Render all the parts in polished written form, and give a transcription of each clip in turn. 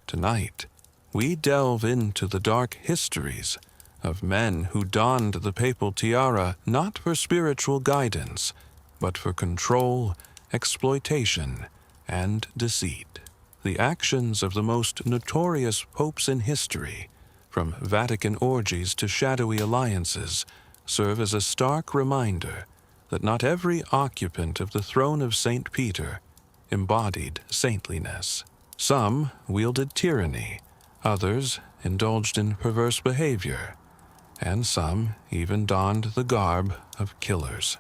Tonight, we delve into the dark histories of men who donned the papal tiara not for spiritual guidance, but for control, exploitation, and deceit. The actions of the most notorious popes in history, from Vatican orgies to shadowy alliances, serve as a stark reminder that not every occupant of the throne of St. Peter embodied saintliness. Some wielded tyranny, others indulged in perverse behavior, and some even donned the garb of killers.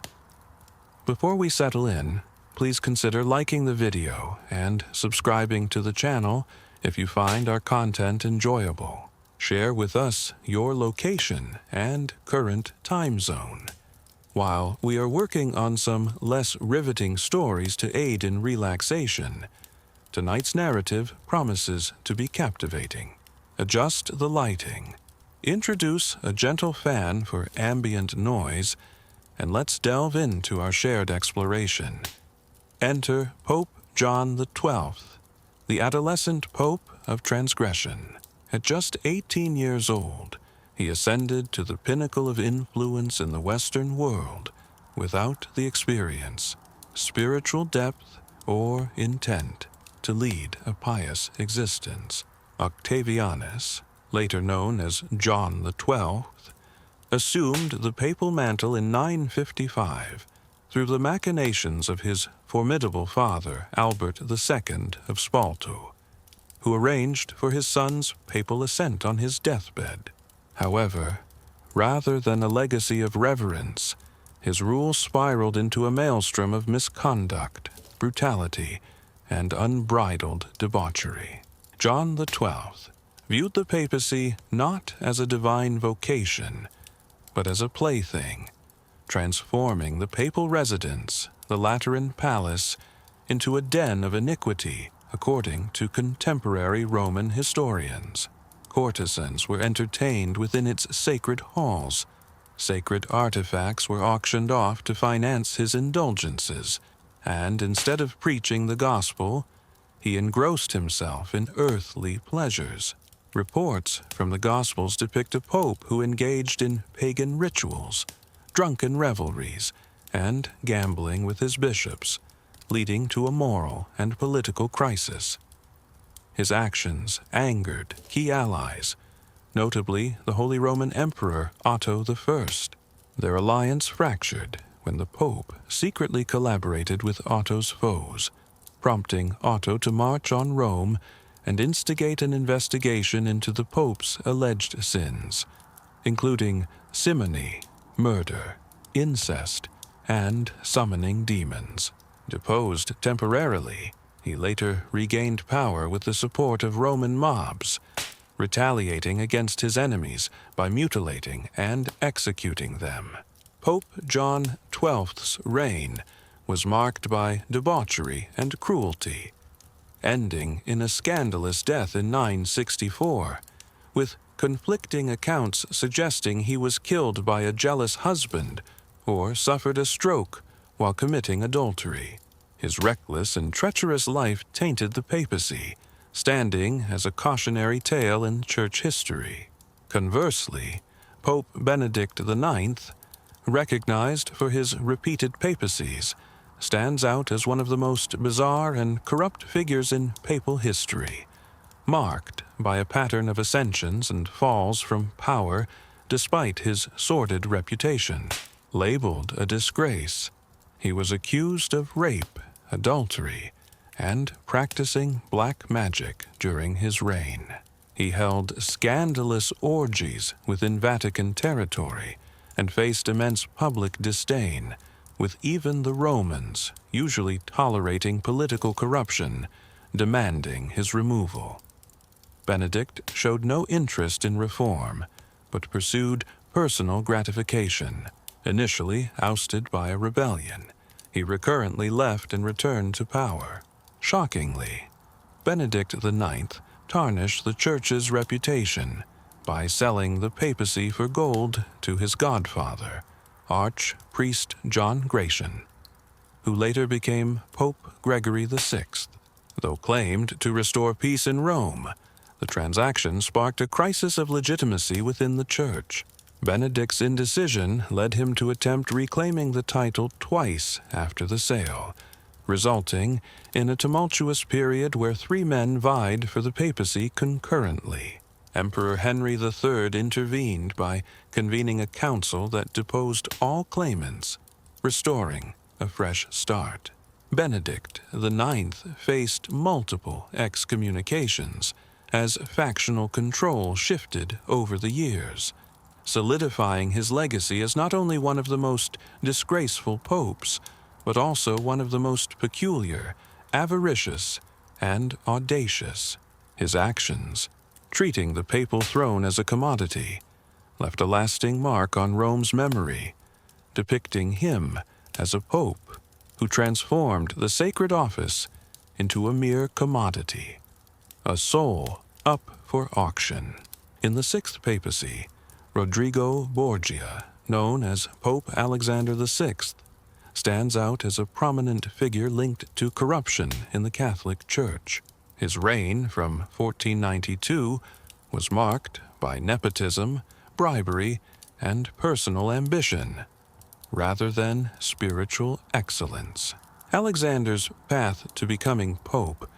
Before we settle in, please consider liking the video and subscribing to the channel if you find our content enjoyable. Share with us your location and current time zone. While we are working on some less riveting stories to aid in relaxation, tonight's narrative promises to be captivating. Adjust the lighting, introduce a gentle fan for ambient noise, and let's delve into our shared exploration. Enter Pope John XII, the adolescent pope of transgression. At just 18 years old, he ascended to the pinnacle of influence in the Western world without the experience, spiritual depth, or intent to lead a pious existence. Octavianus, later known as John XII, assumed the papal mantle in 955 through the machinations of his formidable father, Albert II of Spalto, who arranged for his son's papal ascent on his deathbed. However, rather than a legacy of reverence, his rule spiraled into a maelstrom of misconduct, brutality, and unbridled debauchery. John XII viewed the papacy not as a divine vocation, but as a plaything, transforming the papal residence, the Lateran palace, into a den of iniquity, according to contemporary Roman historians. Courtesans were entertained within its sacred halls. Sacred artifacts were auctioned off to finance his indulgences, and instead of preaching the gospel, he engrossed himself in earthly pleasures. Reports from the Gospels depict a pope who engaged in pagan rituals, drunken revelries, and gambling with his bishops, leading to a moral and political crisis. His actions angered key allies, notably the Holy Roman Emperor Otto I. Their alliance fractured when the Pope secretly collaborated with Otto's foes, prompting Otto to march on Rome and instigate an investigation into the Pope's alleged sins, including simony, murder, incest, and summoning demons. Deposed temporarily, he later regained power with the support of Roman mobs, retaliating against his enemies by mutilating and executing them. Pope John XII's reign was marked by debauchery and cruelty, ending in a scandalous death in 964, with conflicting accounts suggesting he was killed by a jealous husband or suffered a stroke while committing adultery. His reckless and treacherous life tainted the papacy, standing as a cautionary tale in church history. Conversely, Pope Benedict IX, recognized for his repeated papacies, stands out as one of the most bizarre and corrupt figures in papal history, marked by a pattern of ascensions and falls from power despite his sordid reputation. Labeled a disgrace, he was accused of rape, adultery, and practicing black magic during his reign. He held scandalous orgies within Vatican territory and faced immense public disdain, with even the Romans, usually tolerating political corruption, demanding his removal. Benedict showed no interest in reform, but pursued personal gratification. Initially ousted by a rebellion, he recurrently left and returned to power. Shockingly, Benedict IX tarnished the Church's reputation by selling the papacy for gold to his godfather, Archpriest John Gratian, who later became Pope Gregory VI. Though claimed to restore peace in Rome, The transaction sparked a crisis of legitimacy within the church. Benedict's indecision led him to attempt reclaiming the title twice after the sale, resulting in a tumultuous period where 3 men vied for the papacy concurrently. Emperor Henry III intervened by convening a council that deposed all claimants, restoring a fresh start. Benedict IX faced multiple excommunications as factional control shifted over the years, solidifying his legacy as not only one of the most disgraceful popes, but also one of the most peculiar, avaricious, and audacious. His actions, treating the papal throne as a commodity, left a lasting mark on Rome's memory, depicting him as a pope who transformed the sacred office into a mere commodity, a soul up for auction. In the 6th papacy, Rodrigo Borgia, known as Pope Alexander VI, stands out as a prominent figure linked to corruption in the Catholic Church. His reign from 1492 was marked by nepotism, bribery, and personal ambition, rather than spiritual excellence. Alexander's path to becoming pope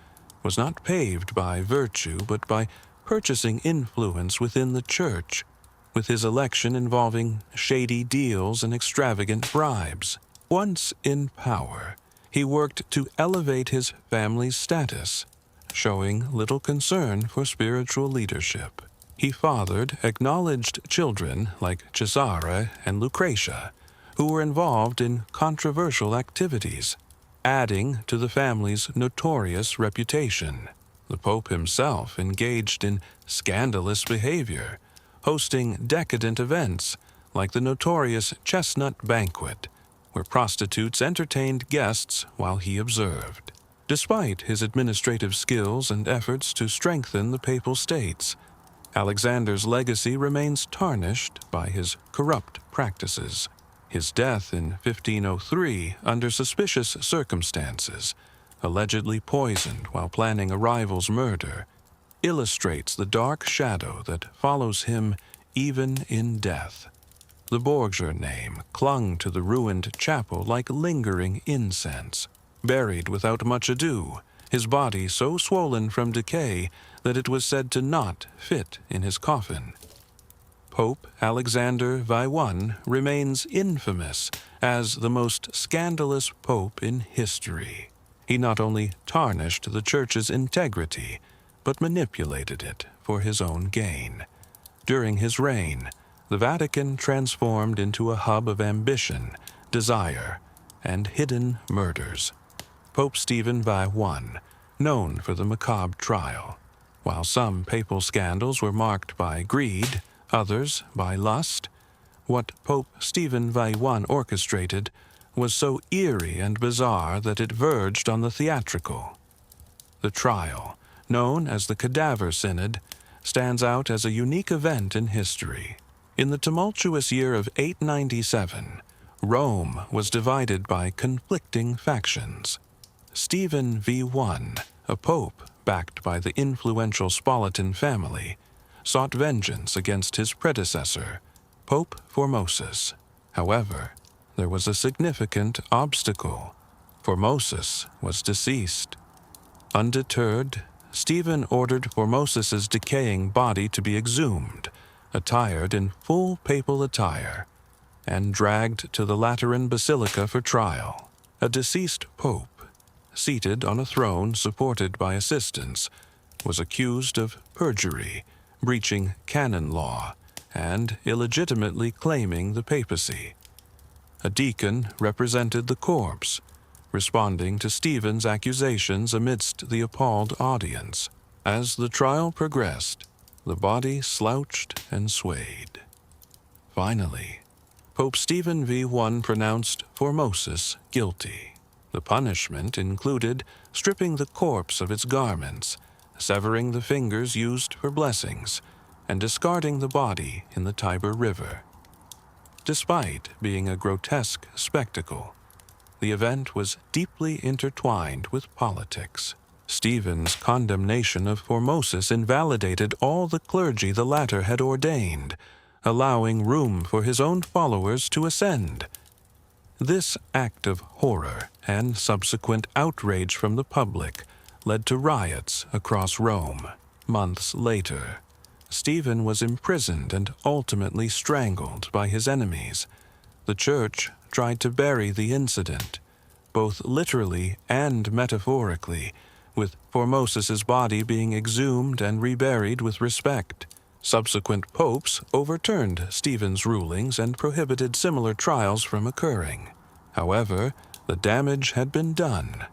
was not paved by virtue but by purchasing influence within the church, with his election involving shady deals and extravagant bribes. Once in power, he worked to elevate his family's status, showing little concern for spiritual leadership. He fathered acknowledged children like Cesare and Lucretia, who were involved in controversial activities, adding to the family's notorious reputation. The Pope himself engaged in scandalous behavior, hosting decadent events like the notorious Chestnut Banquet, where prostitutes entertained guests while he observed. Despite his administrative skills and efforts to strengthen the Papal States, Alexander's legacy remains tarnished by his corrupt practices. His death in 1503 under suspicious circumstances, allegedly poisoned while planning a rival's murder, illustrates the dark shadow that follows him even in death. The Borgia name clung to the ruined chapel like lingering incense. Buried without much ado, his body so swollen from decay that it was said to not fit in his coffin. Pope Alexander I remains infamous as the most scandalous pope in history. He not only tarnished the Church's integrity, but manipulated it for his own gain. During his reign, the Vatican transformed into a hub of ambition, desire, and hidden murders. Pope Stephen I, known for the macabre trial. While some papal scandals were marked by greed, others by lust, what Pope Stephen I orchestrated was so eerie and bizarre that it verged on the theatrical. The trial, known as the Cadaver Synod, stands out as a unique event in history. In the tumultuous year of 897, Rome was divided by conflicting factions. Stephen I, a pope backed by the influential Spalatin family, sought vengeance against his predecessor, Pope Formosus. However, there was a significant obstacle. Formosus was deceased. Undeterred, Stephen ordered Formosus's decaying body to be exhumed, attired in full papal attire, and dragged to the Lateran Basilica for trial. A deceased pope, seated on a throne supported by assistants, was accused of perjury, breaching canon law, and illegitimately claiming the papacy. A deacon represented the corpse, responding to Stephen's accusations amidst the appalled audience. As the trial progressed, the body slouched and swayed. Finally, Pope Stephen I pronounced Formosus guilty. The punishment included stripping the corpse of its garments, severing the fingers used for blessings, and discarding the body in the Tiber River. Despite being a grotesque spectacle, the event was deeply intertwined with politics. Stephen's condemnation of Formosus invalidated all the clergy the latter had ordained, allowing room for his own followers to ascend. This act of horror and subsequent outrage from the public led to riots across Rome. Months later, Stephen was imprisoned and ultimately strangled by his enemies. The church tried to bury the incident, both literally and metaphorically, with Formosus's body being exhumed and reburied with respect. Subsequent popes overturned Stephen's rulings and prohibited similar trials from occurring. However, the damage had been done,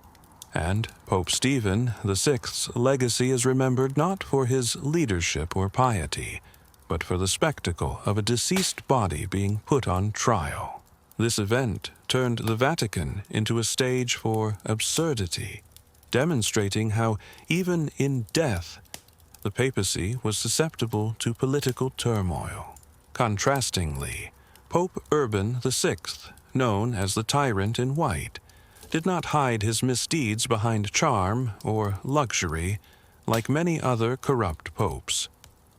and Pope Stephen VI's legacy is remembered not for his leadership or piety, but for the spectacle of a deceased body being put on trial. This event turned the Vatican into a stage for absurdity, demonstrating how, even in death, the papacy was susceptible to political turmoil. Contrastingly, Pope Urban VI, known as the Tyrant in White, did not hide his misdeeds behind charm or luxury like many other corrupt popes.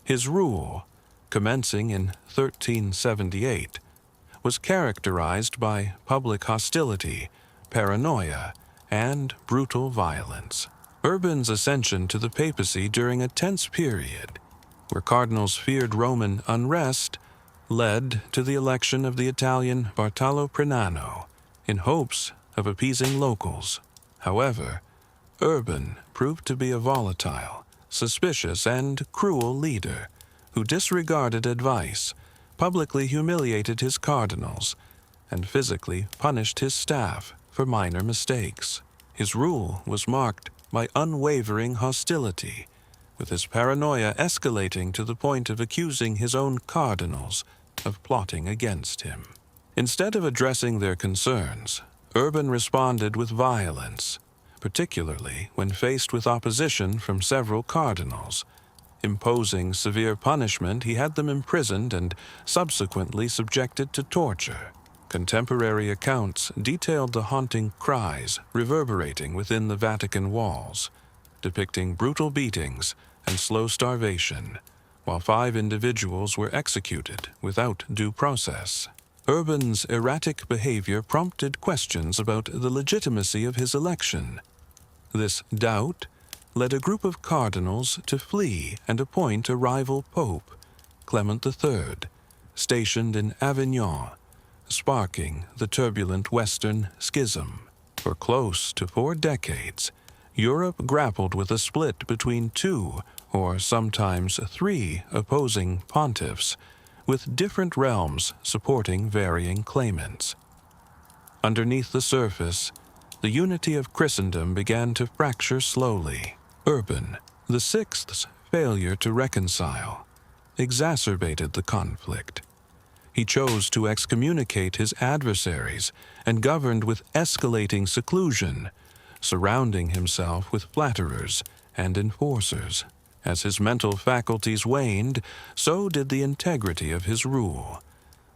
His rule, commencing in 1378, was characterized by public hostility, paranoia, and brutal violence. Urban's ascension to the papacy during a tense period, where cardinals feared Roman unrest, led to the election of the Italian Bartolo Prenano in hopes of appeasing locals. However, Urban proved to be a volatile, suspicious, and cruel leader who disregarded advice, publicly humiliated his cardinals, and physically punished his staff for minor mistakes. His rule was marked by unwavering hostility, with his paranoia escalating to the point of accusing his own cardinals of plotting against him. Instead of addressing their concerns, Urban responded with violence, particularly when faced with opposition from several cardinals. Imposing severe punishment, he had them imprisoned and subsequently subjected to torture. Contemporary accounts detailed the haunting cries reverberating within the Vatican walls, depicting brutal beatings and slow starvation, while 5 individuals were executed without due process. Urban's erratic behavior prompted questions about the legitimacy of his election. This doubt led a group of cardinals to flee and appoint a rival pope, Clement III, stationed in Avignon, sparking the turbulent Western Schism. For close to 4 decades, Europe grappled with a split between 2 or sometimes 3 opposing pontiffs, with different realms supporting varying claimants. Underneath the surface, the unity of Christendom began to fracture slowly. Urban VI's failure to reconcile exacerbated the conflict. He chose to excommunicate his adversaries and governed with escalating seclusion, surrounding himself with flatterers and enforcers. As his mental faculties waned, so did the integrity of his rule,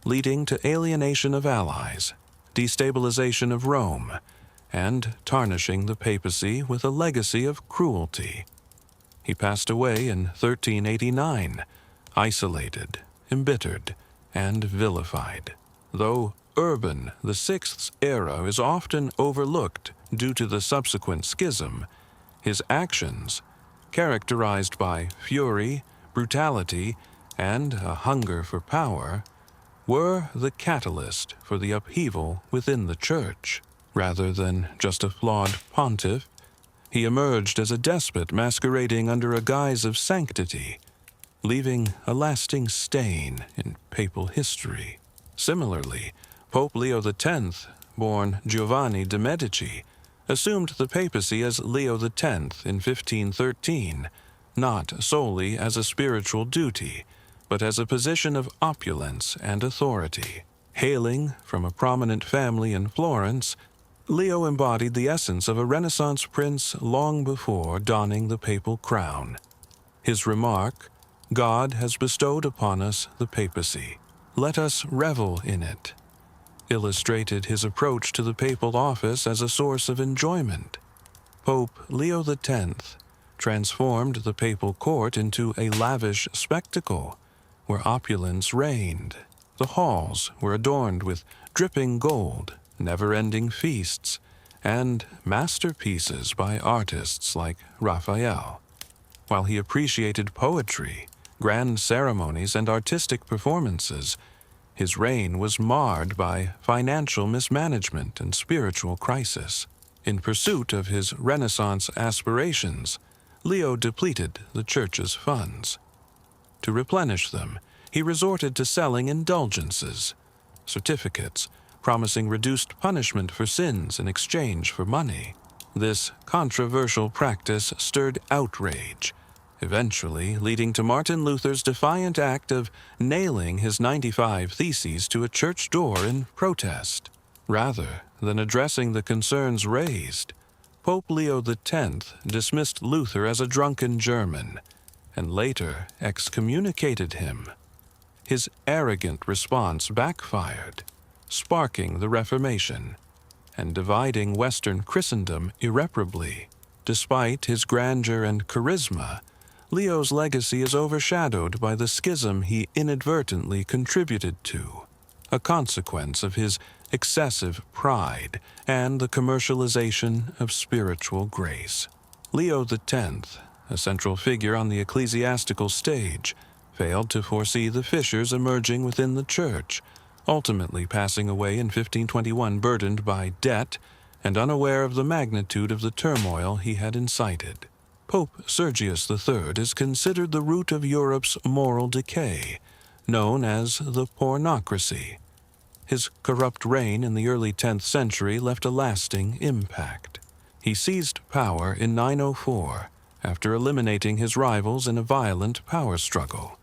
leading to alienation of allies, destabilization of Rome, and tarnishing the papacy with a legacy of cruelty. He passed away in 1389, isolated, embittered, and vilified. Though Urban VI's era is often overlooked due to the subsequent schism, his actions, characterized by fury, brutality, and a hunger for power, were the catalyst for the upheaval within the Church. Rather than just a flawed pontiff, he emerged as a despot masquerading under a guise of sanctity, leaving a lasting stain in papal history. Similarly, Pope Leo X, born Giovanni de' Medici, assumed the papacy as Leo X in 1513, not solely as a spiritual duty, but as a position of opulence and authority. Hailing from a prominent family in Florence, Leo embodied the essence of a Renaissance prince long before donning the papal crown. His remark, "God has bestowed upon us the papacy. Let us revel in it," illustrated his approach to the papal office as a source of enjoyment. Pope Leo X transformed the papal court into a lavish spectacle where opulence reigned. The halls were adorned with dripping gold, never-ending feasts, and masterpieces by artists like Raphael. While he appreciated poetry, grand ceremonies, and artistic performances, his reign was marred by financial mismanagement and spiritual crisis. In pursuit of his Renaissance aspirations, Leo depleted the church's funds. To replenish them, he resorted to selling indulgences, certificates promising reduced punishment for sins in exchange for money. This controversial practice stirred outrage, eventually leading to Martin Luther's defiant act of nailing his 95 Theses to a church door in protest. Rather than addressing the concerns raised, Pope Leo X dismissed Luther as a drunken German and later excommunicated him. His arrogant response backfired, sparking the Reformation and dividing Western Christendom irreparably. Despite his grandeur and charisma, Leo's legacy is overshadowed by the schism he inadvertently contributed to, a consequence of his excessive pride and the commercialization of spiritual grace. Leo X, a central figure on the ecclesiastical stage, failed to foresee the fissures emerging within the church, ultimately passing away in 1521 burdened by debt and unaware of the magnitude of the turmoil he had incited. Pope Sergius III is considered the root of Europe's moral decay, known as the pornocracy. His corrupt reign in the early 10th century left a lasting impact. He seized power in 904 after eliminating his rivals in a violent power struggle,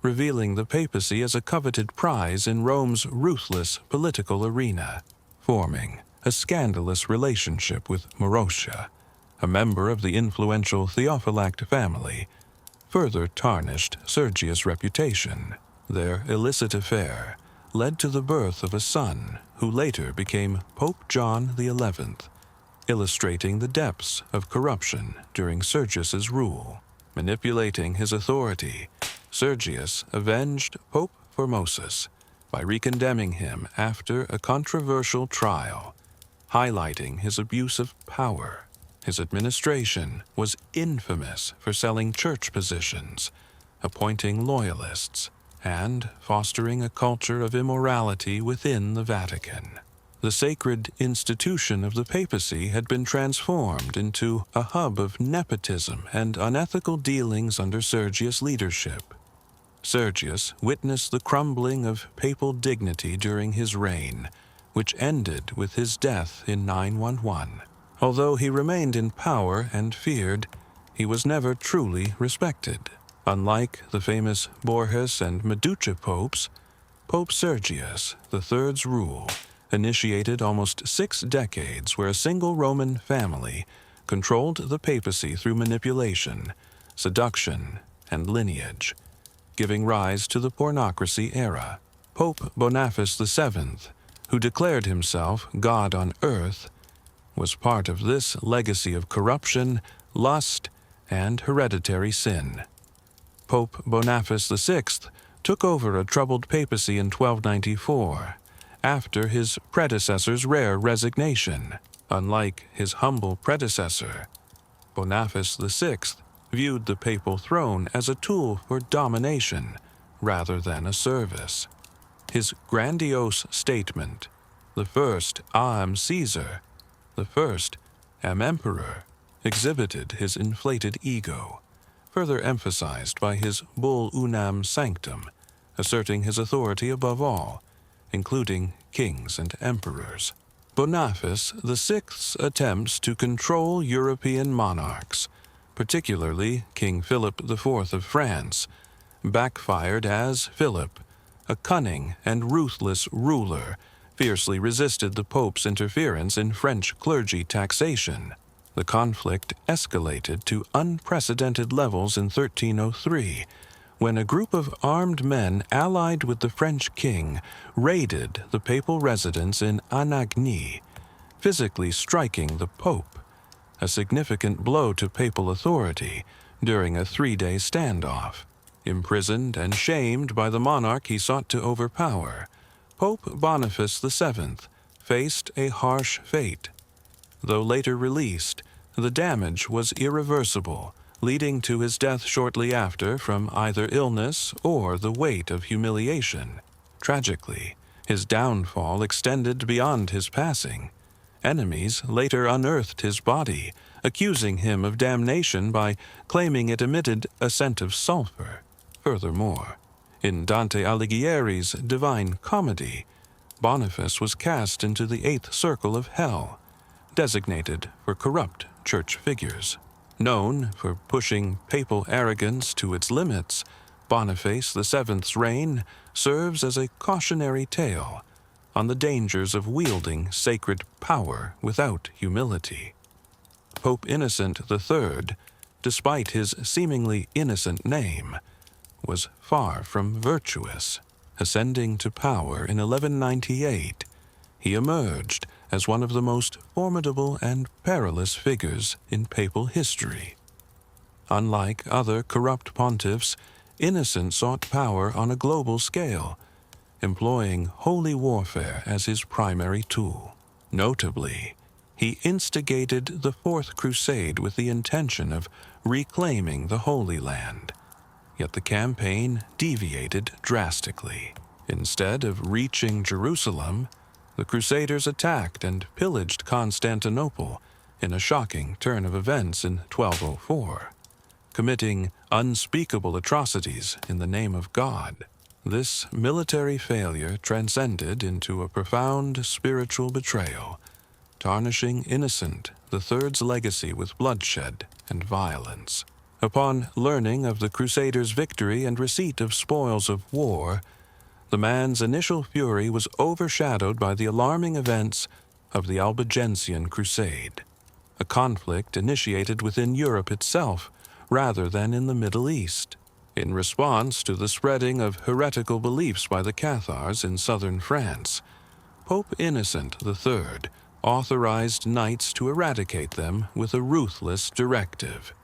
revealing the papacy as a coveted prize in Rome's ruthless political arena. Forming a scandalous relationship with Maroscia, a member of the influential Theophylact family, further tarnished Sergius' reputation. Their illicit affair led to the birth of a son who later became Pope John XI, illustrating the depths of corruption during Sergius's rule. Manipulating his authority, Sergius avenged Pope Formosus by recondemning him after a controversial trial, highlighting his abuse of power. His administration was infamous for selling church positions, appointing loyalists, and fostering a culture of immorality within the Vatican. The sacred institution of the papacy had been transformed into a hub of nepotism and unethical dealings under Sergius' leadership. Sergius witnessed the crumbling of papal dignity during his reign, which ended with his death in 911. Although he remained in power and feared, he was never truly respected. Unlike the famous Borges and Meducha popes, Pope Sergius III's rule initiated almost 6 decades where a single Roman family controlled the papacy through manipulation, seduction, and lineage, giving rise to the pornocracy era. Pope Boniface VII, who declared himself God on earth, was part of this legacy of corruption, lust, and hereditary sin. Pope Boniface VI took over a troubled papacy in 1294, after his predecessor's rare resignation. Unlike his humble predecessor, Boniface VI viewed the papal throne as a tool for domination rather than a service. His grandiose statement, "The first am Caesar, the first am Emperor," exhibited his inflated ego, further emphasized by his bull Unam Sanctum, asserting his authority above all, including kings and emperors. Boniface VI's attempts to control European monarchs, particularly King Philip IV of France, backfired as Philip, a cunning and ruthless ruler, fiercely resisted the Pope's interference in French clergy taxation. The conflict escalated to unprecedented levels in 1303, when a group of armed men allied with the French king raided the papal residence in Anagni, physically striking the Pope. a significant blow to papal authority during a 3-day standoff. Imprisoned and shamed by the monarch he sought to overpower, Pope Boniface VII faced a harsh fate. Though later released, the damage was irreversible, leading to his death shortly after from either illness or the weight of humiliation. Tragically, his downfall extended beyond his passing. Enemies later unearthed his body, accusing him of damnation by claiming it emitted a scent of sulfur. Furthermore, in Dante Alighieri's Divine Comedy, Boniface was cast into the 8th circle of hell, designated for corrupt church figures. Known for pushing papal arrogance to its limits, Boniface VII's reign serves as a cautionary tale on the dangers of wielding sacred power without humility. Pope Innocent III, despite his seemingly innocent name, was far from virtuous. Ascending to power in 1198, he emerged as one of the most formidable and perilous figures in papal history. Unlike other corrupt pontiffs, Innocent sought power on a global scale, employing holy warfare as his primary tool. Notably, he instigated the Fourth Crusade with the intention of reclaiming the Holy Land. Yet the campaign deviated drastically. Instead of reaching Jerusalem, the Crusaders attacked and pillaged Constantinople in a shocking turn of events in 1204, committing unspeakable atrocities in the name of God. This military failure transcended into a profound spiritual betrayal, tarnishing Innocent III's legacy with bloodshed and violence. Upon learning of the Crusaders' victory and receipt of spoils of war, the man's initial fury was overshadowed by the alarming events of the Albigensian Crusade, a conflict initiated within Europe itself rather than in the Middle East. In response to the spreading of heretical beliefs by the Cathars in southern France, Pope Innocent III authorized knights to eradicate them with a ruthless directive: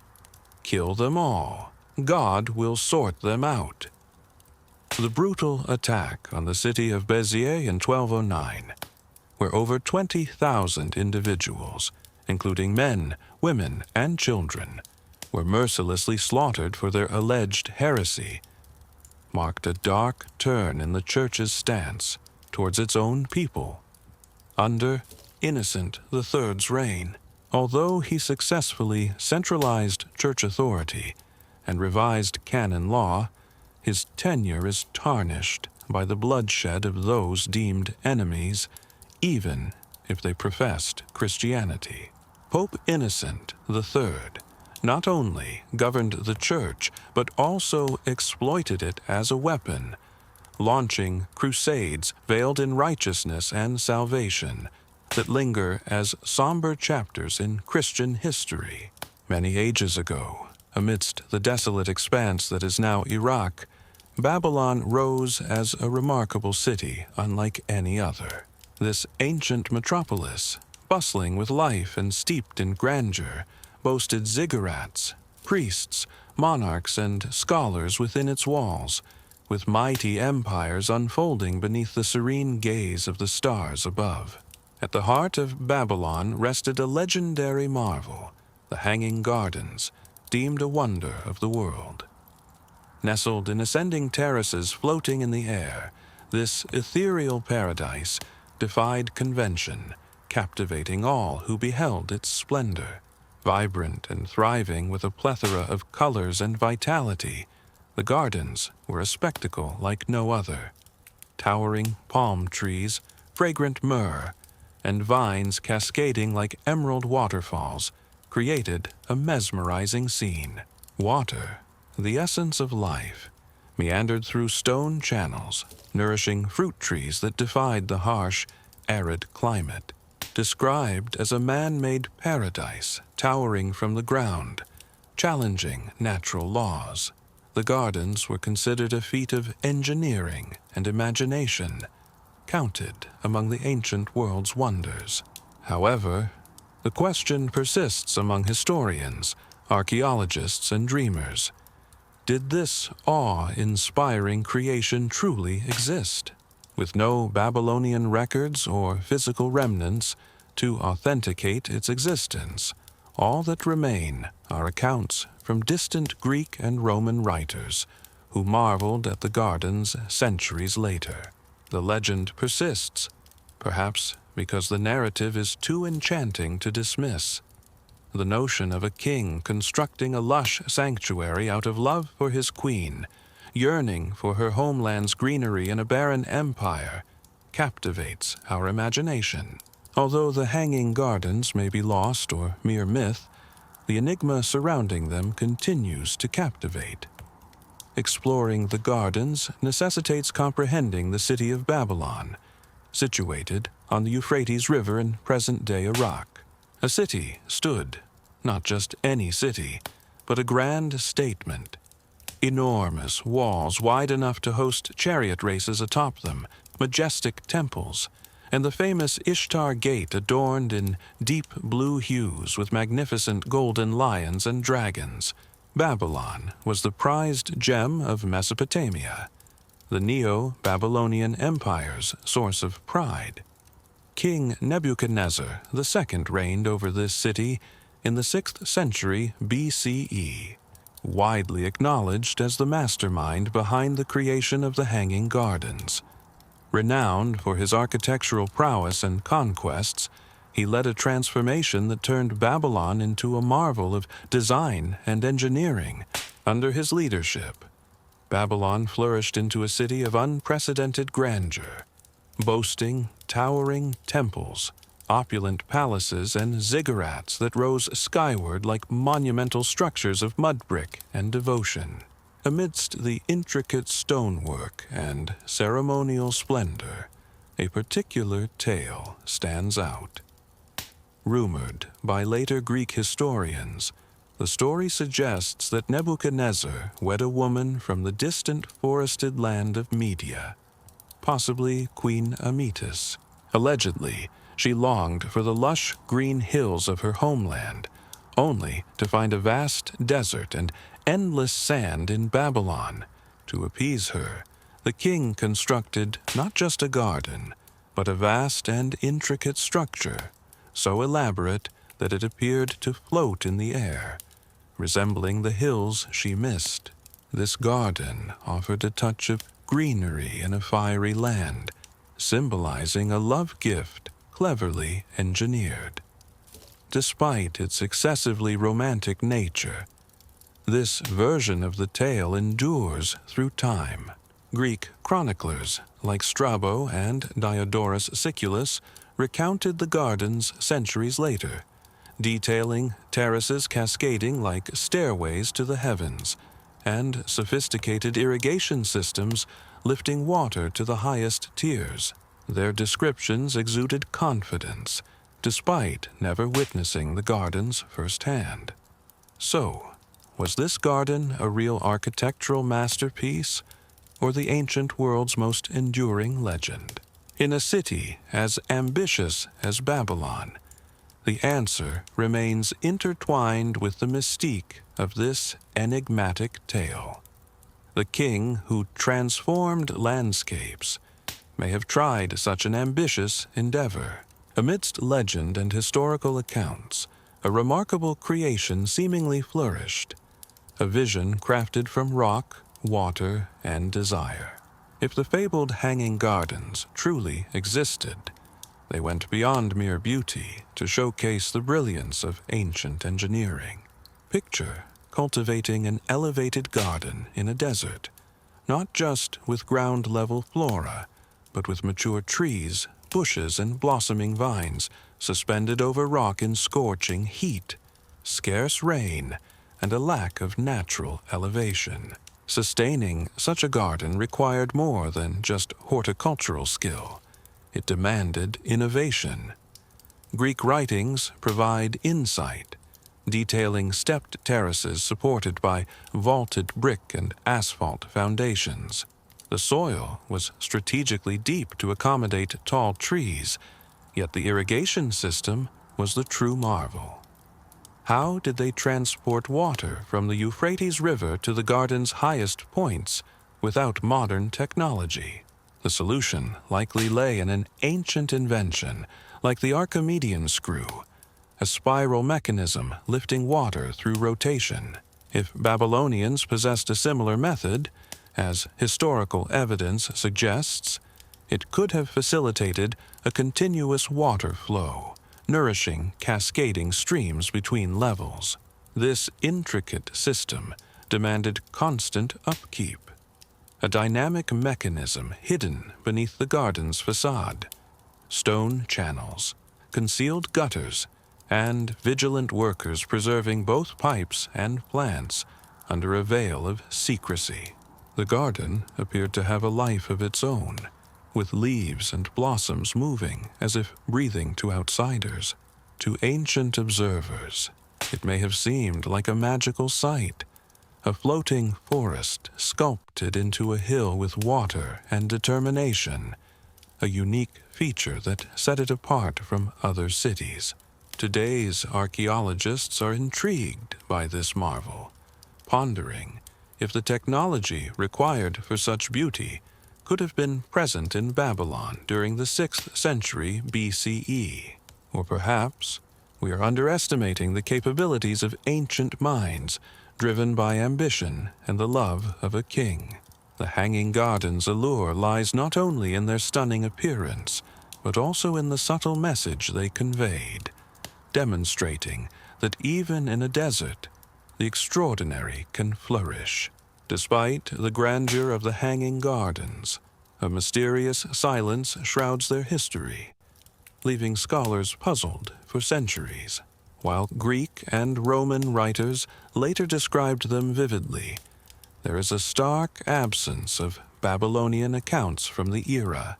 kill them all. God will sort them out. The brutal attack on the city of Béziers in 1209, where over 20,000 individuals, including men, women, and children, were mercilessly slaughtered for their alleged heresy, marked a dark turn in the Church's stance towards its own people. Under Innocent III's reign, although he successfully centralized church authority and revised canon law, his tenure is tarnished by the bloodshed of those deemed enemies, even if they professed Christianity. Pope Innocent III not only governed the Church, but also exploited it as a weapon, launching crusades veiled in righteousness and salvation that linger as somber chapters in Christian history. Many ages ago, amidst the desolate expanse that is now Iraq, Babylon rose as a remarkable city unlike any other. This ancient metropolis, bustling with life and steeped in grandeur, boasted ziggurats, priests, monarchs, and scholars within its walls, with mighty empires unfolding beneath the serene gaze of the stars above. At the heart of Babylon rested a legendary marvel, the Hanging Gardens, deemed a wonder of the world. Nestled in ascending terraces floating in the air, this ethereal paradise defied convention, captivating all who beheld its splendor. Vibrant and thriving with a plethora of colors and vitality, the gardens were a spectacle like no other. Towering palm trees, fragrant myrrh, and vines cascading like emerald waterfalls created a mesmerizing scene. Water, the essence of life, meandered through stone channels, nourishing fruit trees that defied the harsh, arid climate. Described as a man-made paradise towering from the ground, challenging natural laws, the gardens were considered a feat of engineering and imagination, counted among the ancient world's wonders. However, The question persists among historians, archaeologists, and dreamers. Did this awe-inspiring creation truly exist? With no Babylonian records or physical remnants to authenticate its existence, all that remain are accounts from distant Greek and Roman writers who marveled at the gardens centuries later. The legend persists, perhaps because the narrative is too enchanting to dismiss. The notion of a king constructing a lush sanctuary out of love for his queen, yearning for her homeland's greenery in a barren empire, captivates our imagination. Although the hanging gardens may be lost or mere myth, the enigma surrounding them continues to captivate. Exploring the gardens necessitates comprehending the city of Babylon, situated on the Euphrates River in present-day Iraq. A city stood, not just any city, but a grand statement. Enormous walls wide enough to host chariot races atop them, majestic temples, and the famous Ishtar Gate adorned in deep blue hues with magnificent golden lions and dragons. Babylon was the prized gem of Mesopotamia, the Neo-Babylonian Empire's source of pride. King Nebuchadnezzar II reigned over this city in the 6th century BCE, widely acknowledged as the mastermind behind the creation of the Hanging Gardens. Renowned for his architectural prowess and conquests, he led a transformation that turned Babylon into a marvel of design and engineering. Under his leadership, Babylon flourished into a city of unprecedented grandeur, boasting towering temples, opulent palaces, and ziggurats that rose skyward like monumental structures of mud brick and devotion. Amidst the intricate stonework and ceremonial splendor, a particular tale stands out. Rumored by later Greek historians, the story suggests that Nebuchadnezzar wed a woman from the distant forested land of Media, possibly Queen Amytis. Allegedly, she longed for the lush green hills of her homeland, only to find a vast desert and endless sand in Babylon. To appease her, the king constructed not just a garden, but a vast and intricate structure, so elaborate that it appeared to float in the air, resembling the hills she missed. This garden offered a touch of greenery in a fiery land, symbolizing a love gift cleverly engineered. Despite its excessively romantic nature, this version of the tale endures through time. Greek chroniclers like Strabo and Diodorus Siculus recounted the gardens centuries later, detailing terraces cascading like stairways to the heavens, and sophisticated irrigation systems lifting water to the highest tiers. Their descriptions exuded confidence, despite never witnessing the gardens firsthand. So, was this garden a real architectural masterpiece, or the ancient world's most enduring legend? In a city as ambitious as Babylon, the answer remains intertwined with the mystique of this enigmatic tale. The king who transformed landscapes may have tried such an ambitious endeavor. Amidst legend and historical accounts, a remarkable creation seemingly flourished, a vision crafted from rock, water, and desire. If the fabled hanging gardens truly existed, they went beyond mere beauty to showcase the brilliance of ancient engineering. Picture cultivating an elevated garden in a desert, not just with ground-level flora, but with mature trees, bushes, and blossoming vines suspended over rock in scorching heat, scarce rain, and a lack of natural elevation. Sustaining such a garden required more than just horticultural skill. It demanded innovation. Greek writings provide insight, detailing stepped terraces supported by vaulted brick and asphalt foundations. The soil was strategically deep to accommodate tall trees, yet the irrigation system was the true marvel. How did they transport water from the Euphrates River to the garden's highest points without modern technology? The solution likely lay in an ancient invention like the Archimedean screw, a spiral mechanism lifting water through rotation. If Babylonians possessed a similar method, as historical evidence suggests, it could have facilitated a continuous water flow, nourishing cascading streams between levels. This intricate system demanded constant upkeep, a dynamic mechanism hidden beneath the garden's facade. Stone channels, concealed gutters, and vigilant workers preserving both pipes and plants under a veil of secrecy. The garden appeared to have a life of its own, with leaves and blossoms moving as if breathing to outsiders. To ancient observers, it may have seemed like a magical sight, a floating forest sculpted into a hill with water and determination, a unique feature that set it apart from other cities. Today's archaeologists are intrigued by this marvel, pondering if the technology required for such beauty could have been present in Babylon during the 6th century BCE. Or perhaps we are underestimating the capabilities of ancient minds driven by ambition and the love of a king. The Hanging Gardens' allure lies not only in their stunning appearance, but also in the subtle message they conveyed, demonstrating that even in a desert, the extraordinary can flourish. Despite the grandeur of the Hanging Gardens, a mysterious silence shrouds their history, leaving scholars puzzled for centuries. While Greek and Roman writers later described them vividly, there is a stark absence of Babylonian accounts from the era.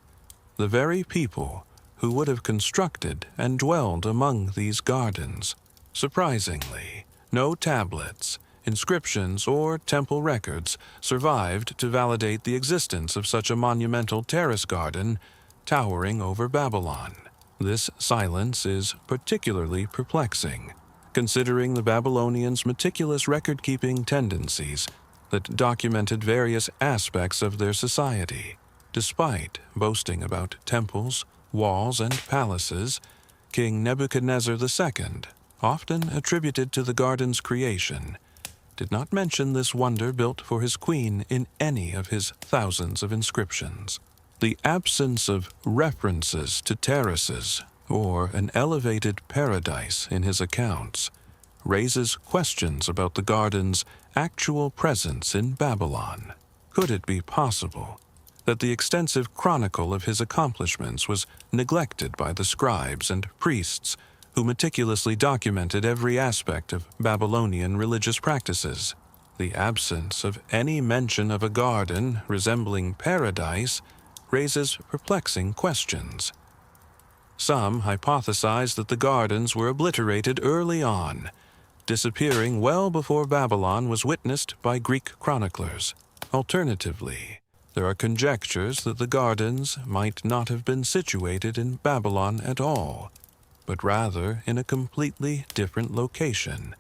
The very people who would have constructed and dwelled among these gardens. Surprisingly, no tablets, inscriptions, or temple records survived to validate the existence of such a monumental terrace garden towering over Babylon. This silence is particularly perplexing, considering the Babylonians' meticulous record-keeping tendencies that documented various aspects of their society. Despite boasting about temples, walls, and palaces, King Nebuchadnezzar II, often attributed to the garden's creation, did not mention this wonder built for his queen in any of his thousands of inscriptions. The absence of references to terraces or an elevated paradise in his accounts raises questions about the garden's actual presence in Babylon. Could it be possible that the extensive chronicle of his accomplishments was neglected by the scribes and priests who meticulously documented every aspect of Babylonian religious practices? The absence of any mention of a garden resembling paradise raises perplexing questions. Some hypothesize that the gardens were obliterated early on, disappearing well before Babylon was witnessed by Greek chroniclers. Alternatively, there are conjectures that the gardens might not have been situated in Babylon at all, but rather in a completely different location,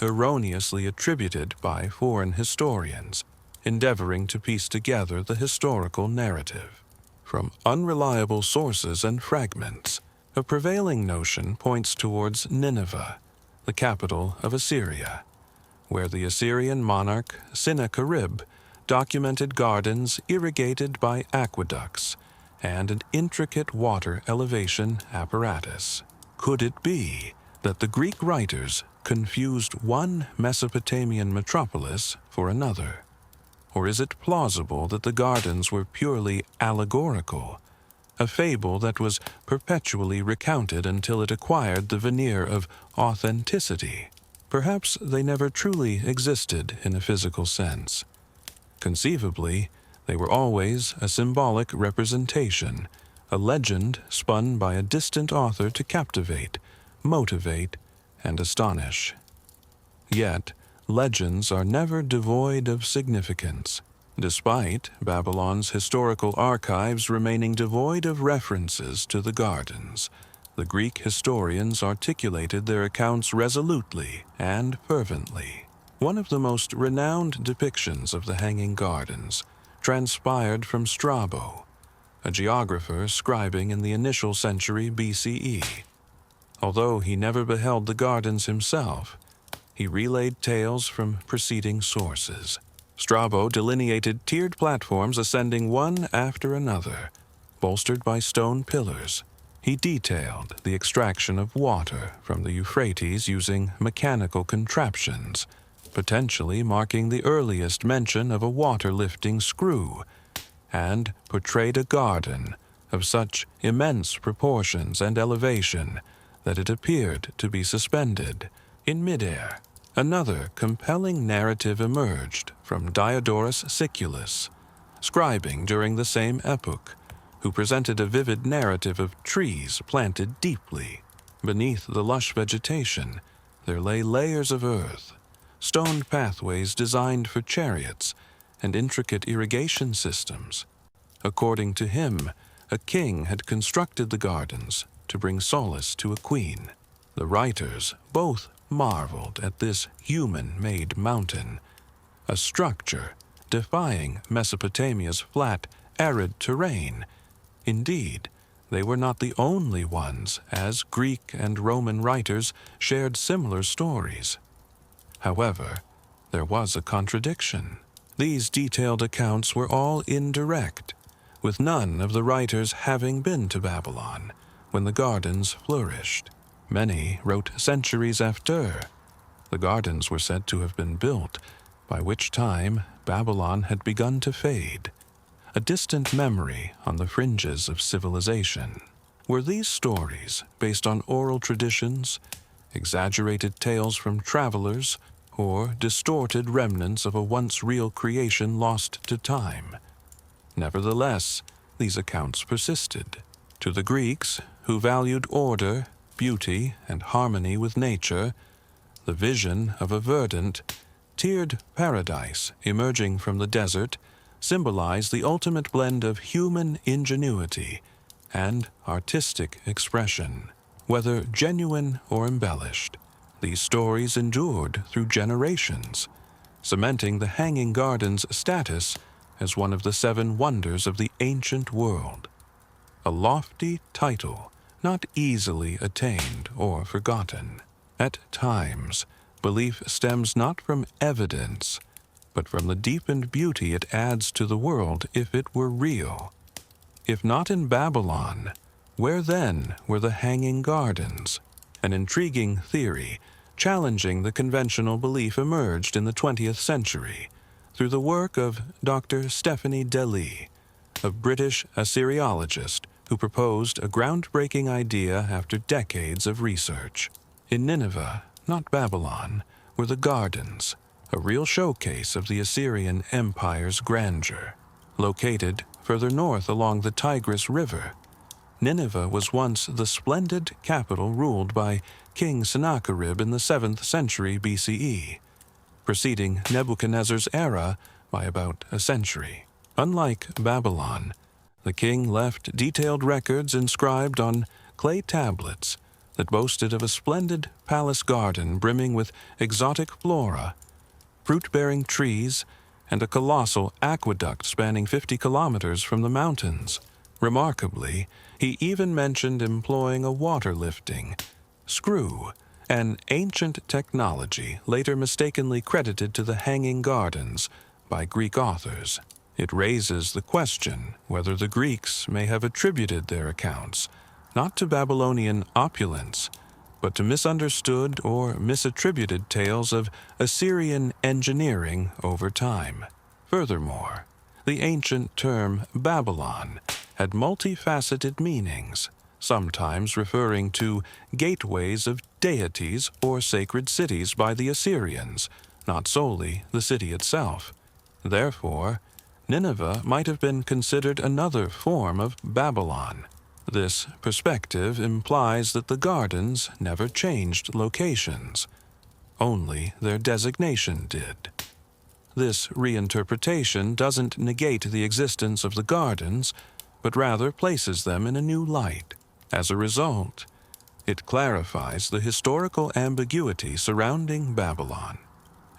erroneously attributed by foreign historians, endeavoring to piece together the historical narrative. From unreliable sources and fragments, a prevailing notion points towards Nineveh, the capital of Assyria, where the Assyrian monarch Sennacherib documented gardens irrigated by aqueducts and an intricate water elevation apparatus. Could it be that the Greek writers confused one Mesopotamian metropolis for another? Or is it plausible that the gardens were purely allegorical, a fable that was perpetually recounted until it acquired the veneer of authenticity? Perhaps they never truly existed in a physical sense. Conceivably, they were always a symbolic representation, a legend spun by a distant author to captivate, motivate, and astonish. Yet, legends are never devoid of significance. Despite Babylon's historical archives remaining devoid of references to the gardens, The Greek historians articulated their accounts resolutely and fervently. One of the most renowned depictions of the Hanging Gardens transpired from Strabo, a geographer scribing in the initial century BCE. Although he never beheld the gardens himself, he relayed tales from preceding sources. Strabo delineated tiered platforms ascending one after another, bolstered by stone pillars. He detailed the extraction of water from the Euphrates using mechanical contraptions, potentially marking the earliest mention of a water-lifting screw, and portrayed a garden of such immense proportions and elevation that it appeared to be suspended in midair. Another compelling narrative emerged from Diodorus Siculus, scribing during the same epoch, who presented a vivid narrative of trees planted deeply. Beneath the lush vegetation, there lay layers of earth, stoned pathways designed for chariots, and intricate irrigation systems. According to him, a king had constructed the gardens to bring solace to a queen. The writers both marveled at this human-made mountain, a structure defying Mesopotamia's flat, arid terrain. Indeed, they were not the only ones, as Greek and Roman writers shared similar stories. However, there was a contradiction. These detailed accounts were all indirect, with none of the writers having been to Babylon when the gardens flourished. Many wrote centuries after. The gardens were said to have been built, by which time Babylon had begun to fade, a distant memory on the fringes of civilization. Were these stories based on oral traditions, exaggerated tales from travelers, or distorted remnants of a once real creation lost to time? Nevertheless, these accounts persisted. To the Greeks, who valued order, beauty, and harmony with nature, the vision of a verdant, tiered paradise emerging from the desert symbolized the ultimate blend of human ingenuity and artistic expression. Whether genuine or embellished, these stories endured through generations, cementing the Hanging Gardens' status as one of the 7 wonders of the ancient world. A lofty title, not easily attained or forgotten. At times, belief stems not from evidence, but from the deepened beauty it adds to the world if it were real. If not in Babylon, where then were the Hanging Gardens? An intriguing theory, challenging the conventional belief, emerged in the 20th century through the work of Dr. Stephanie Dely, a British Assyriologist who proposed a groundbreaking idea after decades of research. In Nineveh, not Babylon, were the gardens, a real showcase of the Assyrian Empire's grandeur. Located further north along the Tigris River, Nineveh was once the splendid capital ruled by King Sennacherib in the 7th century BCE, preceding Nebuchadnezzar's era by about a century. Unlike Babylon, the king left detailed records inscribed on clay tablets that boasted of a splendid palace garden brimming with exotic flora, fruit-bearing trees, and a colossal aqueduct spanning 50 kilometers from the mountains. Remarkably, he even mentioned employing a water-lifting screw, an ancient technology later mistakenly credited to the Hanging Gardens by Greek authors. It raises the question whether the Greeks may have attributed their accounts not to Babylonian opulence, but to misunderstood or misattributed tales of Assyrian engineering over time. Furthermore, the ancient term Babylon had multifaceted meanings, sometimes referring to gateways of deities or sacred cities by the Assyrians, not solely the city itself. Therefore, Nineveh might have been considered another form of Babylon. This perspective implies that the gardens never changed locations. Only their designation did. This reinterpretation doesn't negate the existence of the gardens, but rather places them in a new light. As a result, It clarifies the historical ambiguity surrounding Babylon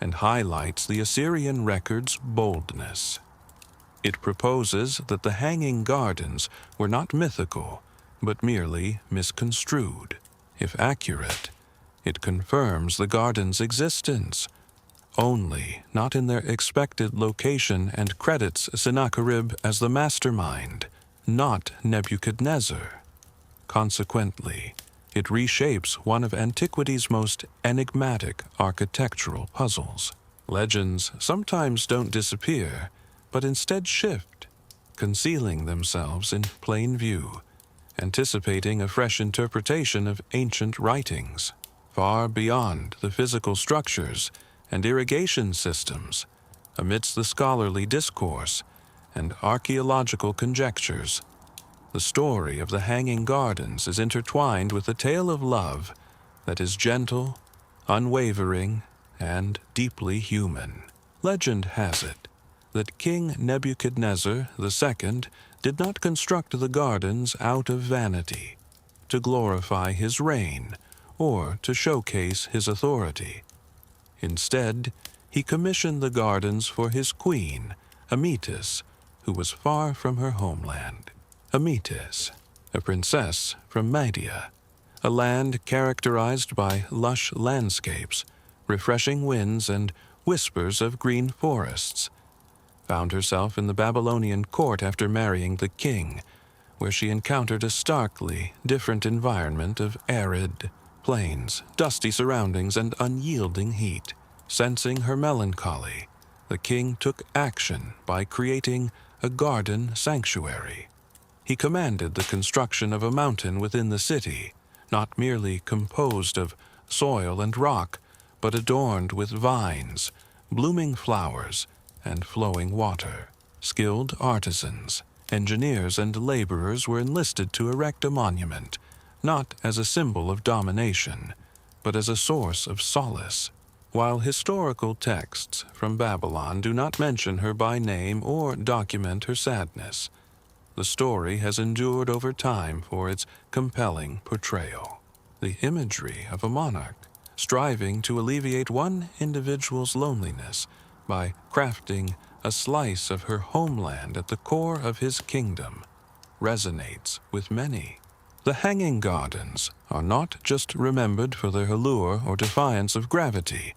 and highlights the Assyrian record's boldness. It proposes that the Hanging Gardens were not mythical, but merely misconstrued. If accurate, it confirms the gardens' existence, only not in their expected location, and credits Sennacherib as the mastermind, not Nebuchadnezzar. Consequently, it reshapes one of antiquity's most enigmatic architectural puzzles. Legends sometimes don't disappear, but instead shift, concealing themselves in plain view, anticipating a fresh interpretation of ancient writings. Far beyond the physical structures and irrigation systems, amidst the scholarly discourse and archaeological conjectures, the story of the Hanging Gardens is intertwined with a tale of love that is gentle, unwavering, and deeply human. Legend has it that King Nebuchadnezzar II did not construct the gardens out of vanity, to glorify his reign or to showcase his authority. Instead, he commissioned the gardens for his queen, Amytis, who was far from her homeland. Amytis, a princess from Media, a land characterized by lush landscapes, refreshing winds, and whispers of green forests, found herself in the Babylonian court after marrying the king, where she encountered a starkly different environment of arid plains, dusty surroundings, and unyielding heat. Sensing her melancholy, the king took action by creating a garden sanctuary. He commanded the construction of a mountain within the city, not merely composed of soil and rock, but adorned with vines, blooming flowers, and flowing water. Skilled artisans, engineers, and laborers were enlisted to erect a monument, not as a symbol of domination, but as a source of solace. While historical texts from Babylon do not mention her by name or document her sadness, the story has endured over time for its compelling portrayal. The imagery of a monarch striving to alleviate one individual's loneliness by crafting a slice of her homeland at the core of his kingdom resonates with many. The Hanging Gardens are not just remembered for their allure or defiance of gravity,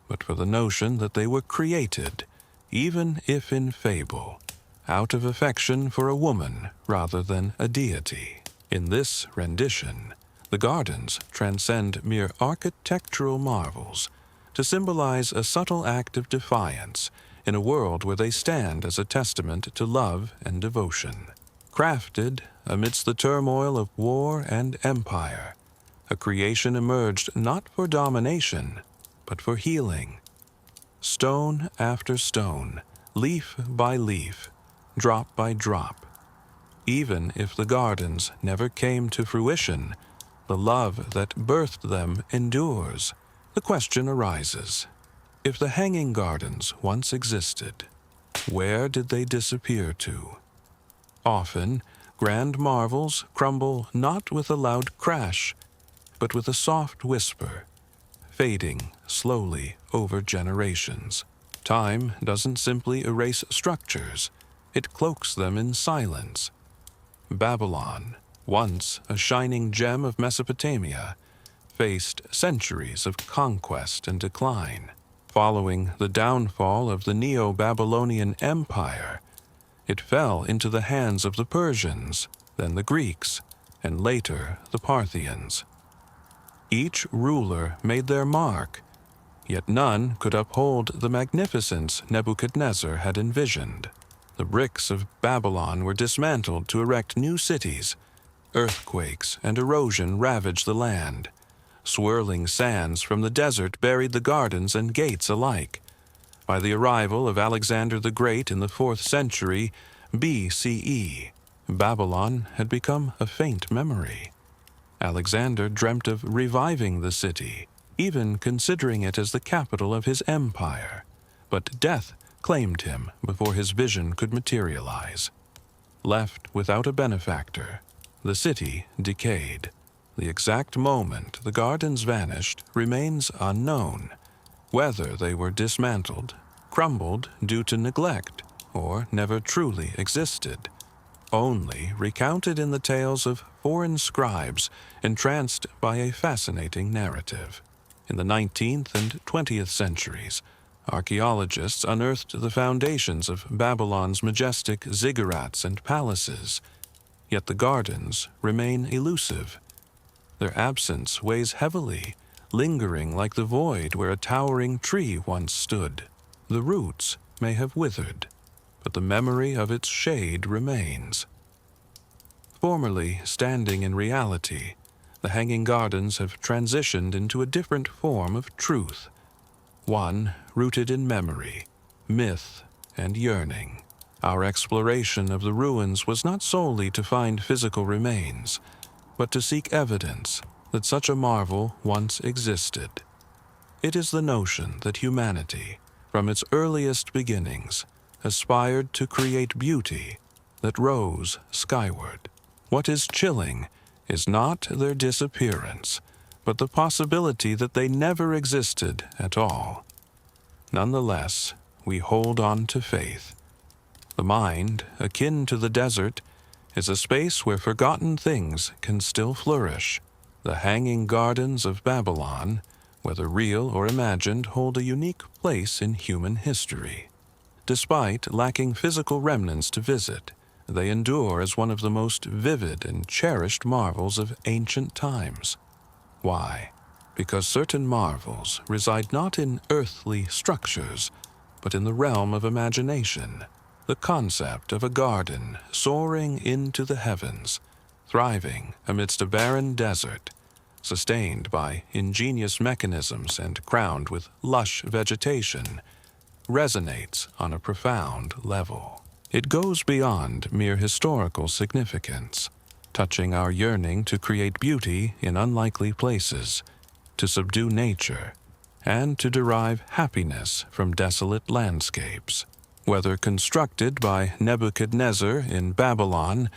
but for the notion that they were created, even if in fable, out of affection for a woman rather than a deity. In this rendition, the gardens transcend mere architectural marvels to symbolize a subtle act of defiance in a world where they stand as a testament to love and devotion. Crafted amidst the turmoil of war and empire, a creation emerged not for domination, but for healing. Stone after stone, leaf by leaf, drop by drop. Even if the gardens never came to fruition, the love that birthed them endures. The question arises, if the Hanging Gardens once existed, where did they disappear to? Often, grand marvels crumble not with a loud crash, but with a soft whisper, fading slowly over generations. Time doesn't simply erase structures, it cloaks them in silence. Babylon, once a shining gem of Mesopotamia, faced centuries of conquest and decline. Following the downfall of the Neo-Babylonian Empire, it fell into the hands of the Persians, then the Greeks, and later the Parthians. Each ruler made their mark, yet none could uphold the magnificence Nebuchadnezzar had envisioned. The bricks of Babylon were dismantled to erect new cities. Earthquakes and erosion ravaged the land. Swirling sands from the desert buried the gardens and gates alike. By the arrival of Alexander the Great in the 4th century BCE, Babylon had become a faint memory. Alexander dreamt of reviving the city, even considering it as the capital of his empire. But death claimed him before his vision could materialize. Left without a benefactor, the city decayed. The exact moment the gardens vanished remains unknown. Whether they were dismantled, crumbled due to neglect, or never truly existed, only recounted in the tales of foreign scribes entranced by a fascinating narrative. In the 19th and 20th centuries, archaeologists unearthed the foundations of Babylon's majestic ziggurats and palaces, yet the gardens remain elusive. Their absence weighs heavily, lingering like the void where a towering tree once stood. The roots may have withered, but the memory of its shade remains. Formerly standing in reality, the Hanging Gardens have transitioned into a different form of truth, one rooted in memory, myth, and yearning. Our exploration of the ruins was not solely to find physical remains, but to seek evidence that such a marvel once existed. It is the notion that humanity, from its earliest beginnings, aspired to create beauty that rose skyward. What is chilling is not their disappearance, but the possibility that they never existed at all. Nonetheless, we hold on to faith. The mind, akin to the desert, is a space where forgotten things can still flourish. The Hanging Gardens of Babylon, whether real or imagined, hold a unique place in human history. Despite lacking physical remnants to visit, they endure as one of the most vivid and cherished marvels of ancient times. Why? Because certain marvels reside not in earthly structures, but in the realm of imagination. The concept of a garden soaring into the heavens, thriving amidst a barren desert, sustained by ingenious mechanisms and crowned with lush vegetation, resonates on a profound level. It goes beyond mere historical significance, touching our yearning to create beauty in unlikely places, to subdue nature, and to derive happiness from desolate landscapes. Whether constructed by Nebuchadnezzar in Babylon,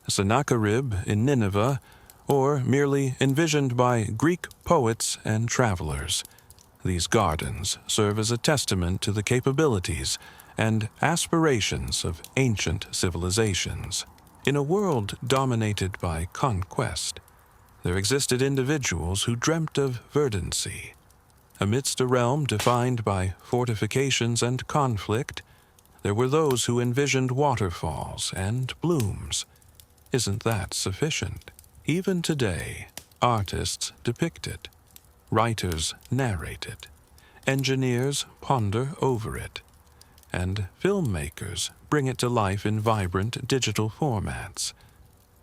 Sennacherib in Nineveh, or merely envisioned by Greek poets and travelers, these gardens serve as a testament to the capabilities and aspirations of ancient civilizations. In a world dominated by conquest, there existed individuals who dreamt of verdancy. Amidst a realm defined by fortifications and conflict, there were those who envisioned waterfalls and blooms. Isn't that sufficient? Even today, artists depict it. Writers narrate it. Engineers ponder over it. And filmmakers bring it to life in vibrant digital formats.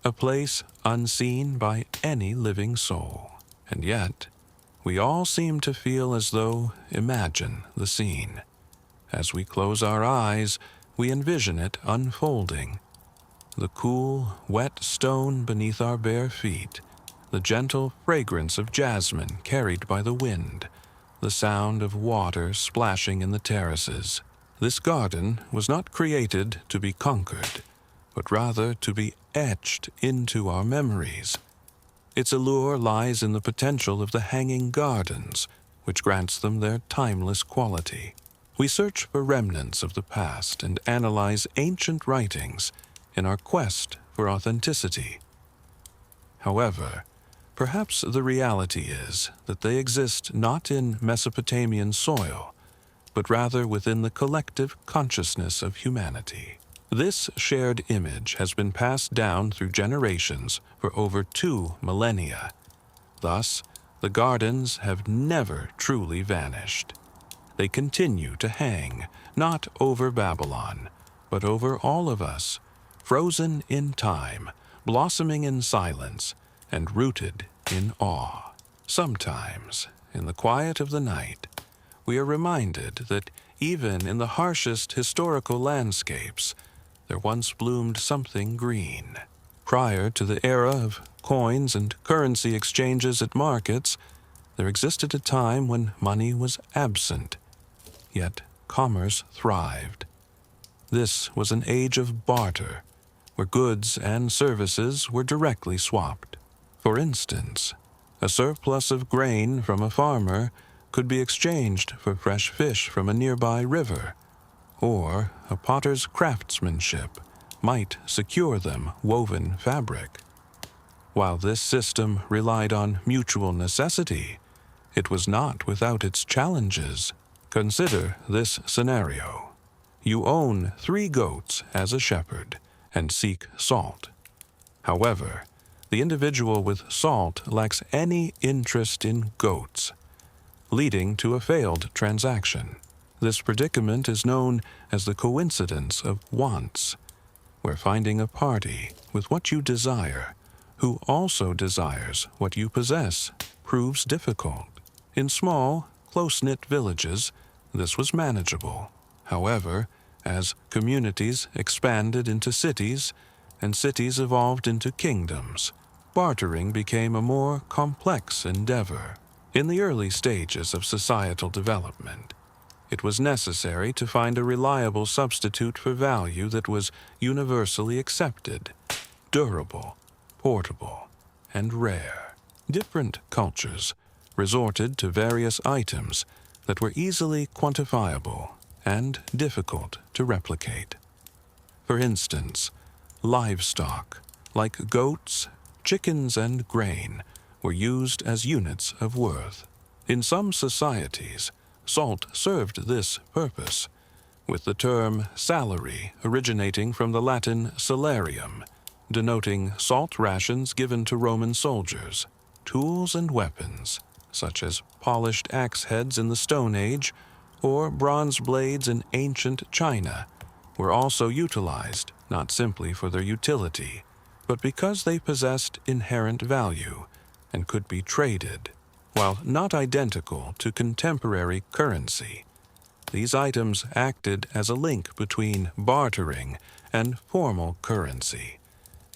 A place unseen by any living soul. And yet, we all seem to feel as though imagine the scene. As we close our eyes, we envision it unfolding. The cool, wet stone beneath our bare feet, the gentle fragrance of jasmine carried by the wind, the sound of water splashing in the terraces. This garden was not created to be conquered, but rather to be etched into our memories. Its allure lies in the potential of the Hanging Gardens, which grants them their timeless quality. We search for remnants of the past and analyze ancient writings in our quest for authenticity. However, perhaps the reality is that they exist not in Mesopotamian soil, but rather within the collective consciousness of humanity. This shared image has been passed down through generations for over 2 millennia. Thus, the gardens have never truly vanished. They continue to hang, not over Babylon, but over all of us, frozen in time, blossoming in silence, and rooted in awe. Sometimes, in the quiet of the night, we are reminded that even in the harshest historical landscapes, there once bloomed something green. Prior to the era of coins and currency exchanges at markets, there existed a time when money was absent, yet commerce thrived. This was an age of barter, where goods and services were directly swapped. For instance, a surplus of grain from a farmer could be exchanged for fresh fish from a nearby river, or a potter's craftsmanship might secure them woven fabric. While this system relied on mutual necessity, it was not without its challenges. Consider this scenario. You own 3 goats as a shepherd and seek salt. However, the individual with salt lacks any interest in goats, leading to a failed transaction. This predicament is known as the coincidence of wants, where finding a party with what you desire, who also desires what you possess, proves difficult. In small, close-knit villages, this was manageable. However, as communities expanded into cities, and cities evolved into kingdoms, bartering became a more complex endeavor. In the early stages of societal development, it was necessary to find a reliable substitute for value that was universally accepted, durable, portable, and rare. Different cultures resorted to various items that were easily quantifiable and difficult to replicate. For instance, livestock, like goats, chickens, and grain, were used as units of worth. In some societies, salt served this purpose, with the term salary originating from the Latin salarium, denoting salt rations given to Roman soldiers. Tools and weapons, such as polished axe heads in the Stone Age or bronze blades in ancient China, were also utilized not simply for their utility, but because they possessed inherent value and could be traded. While not identical to contemporary currency, these items acted as a link between bartering and formal currency,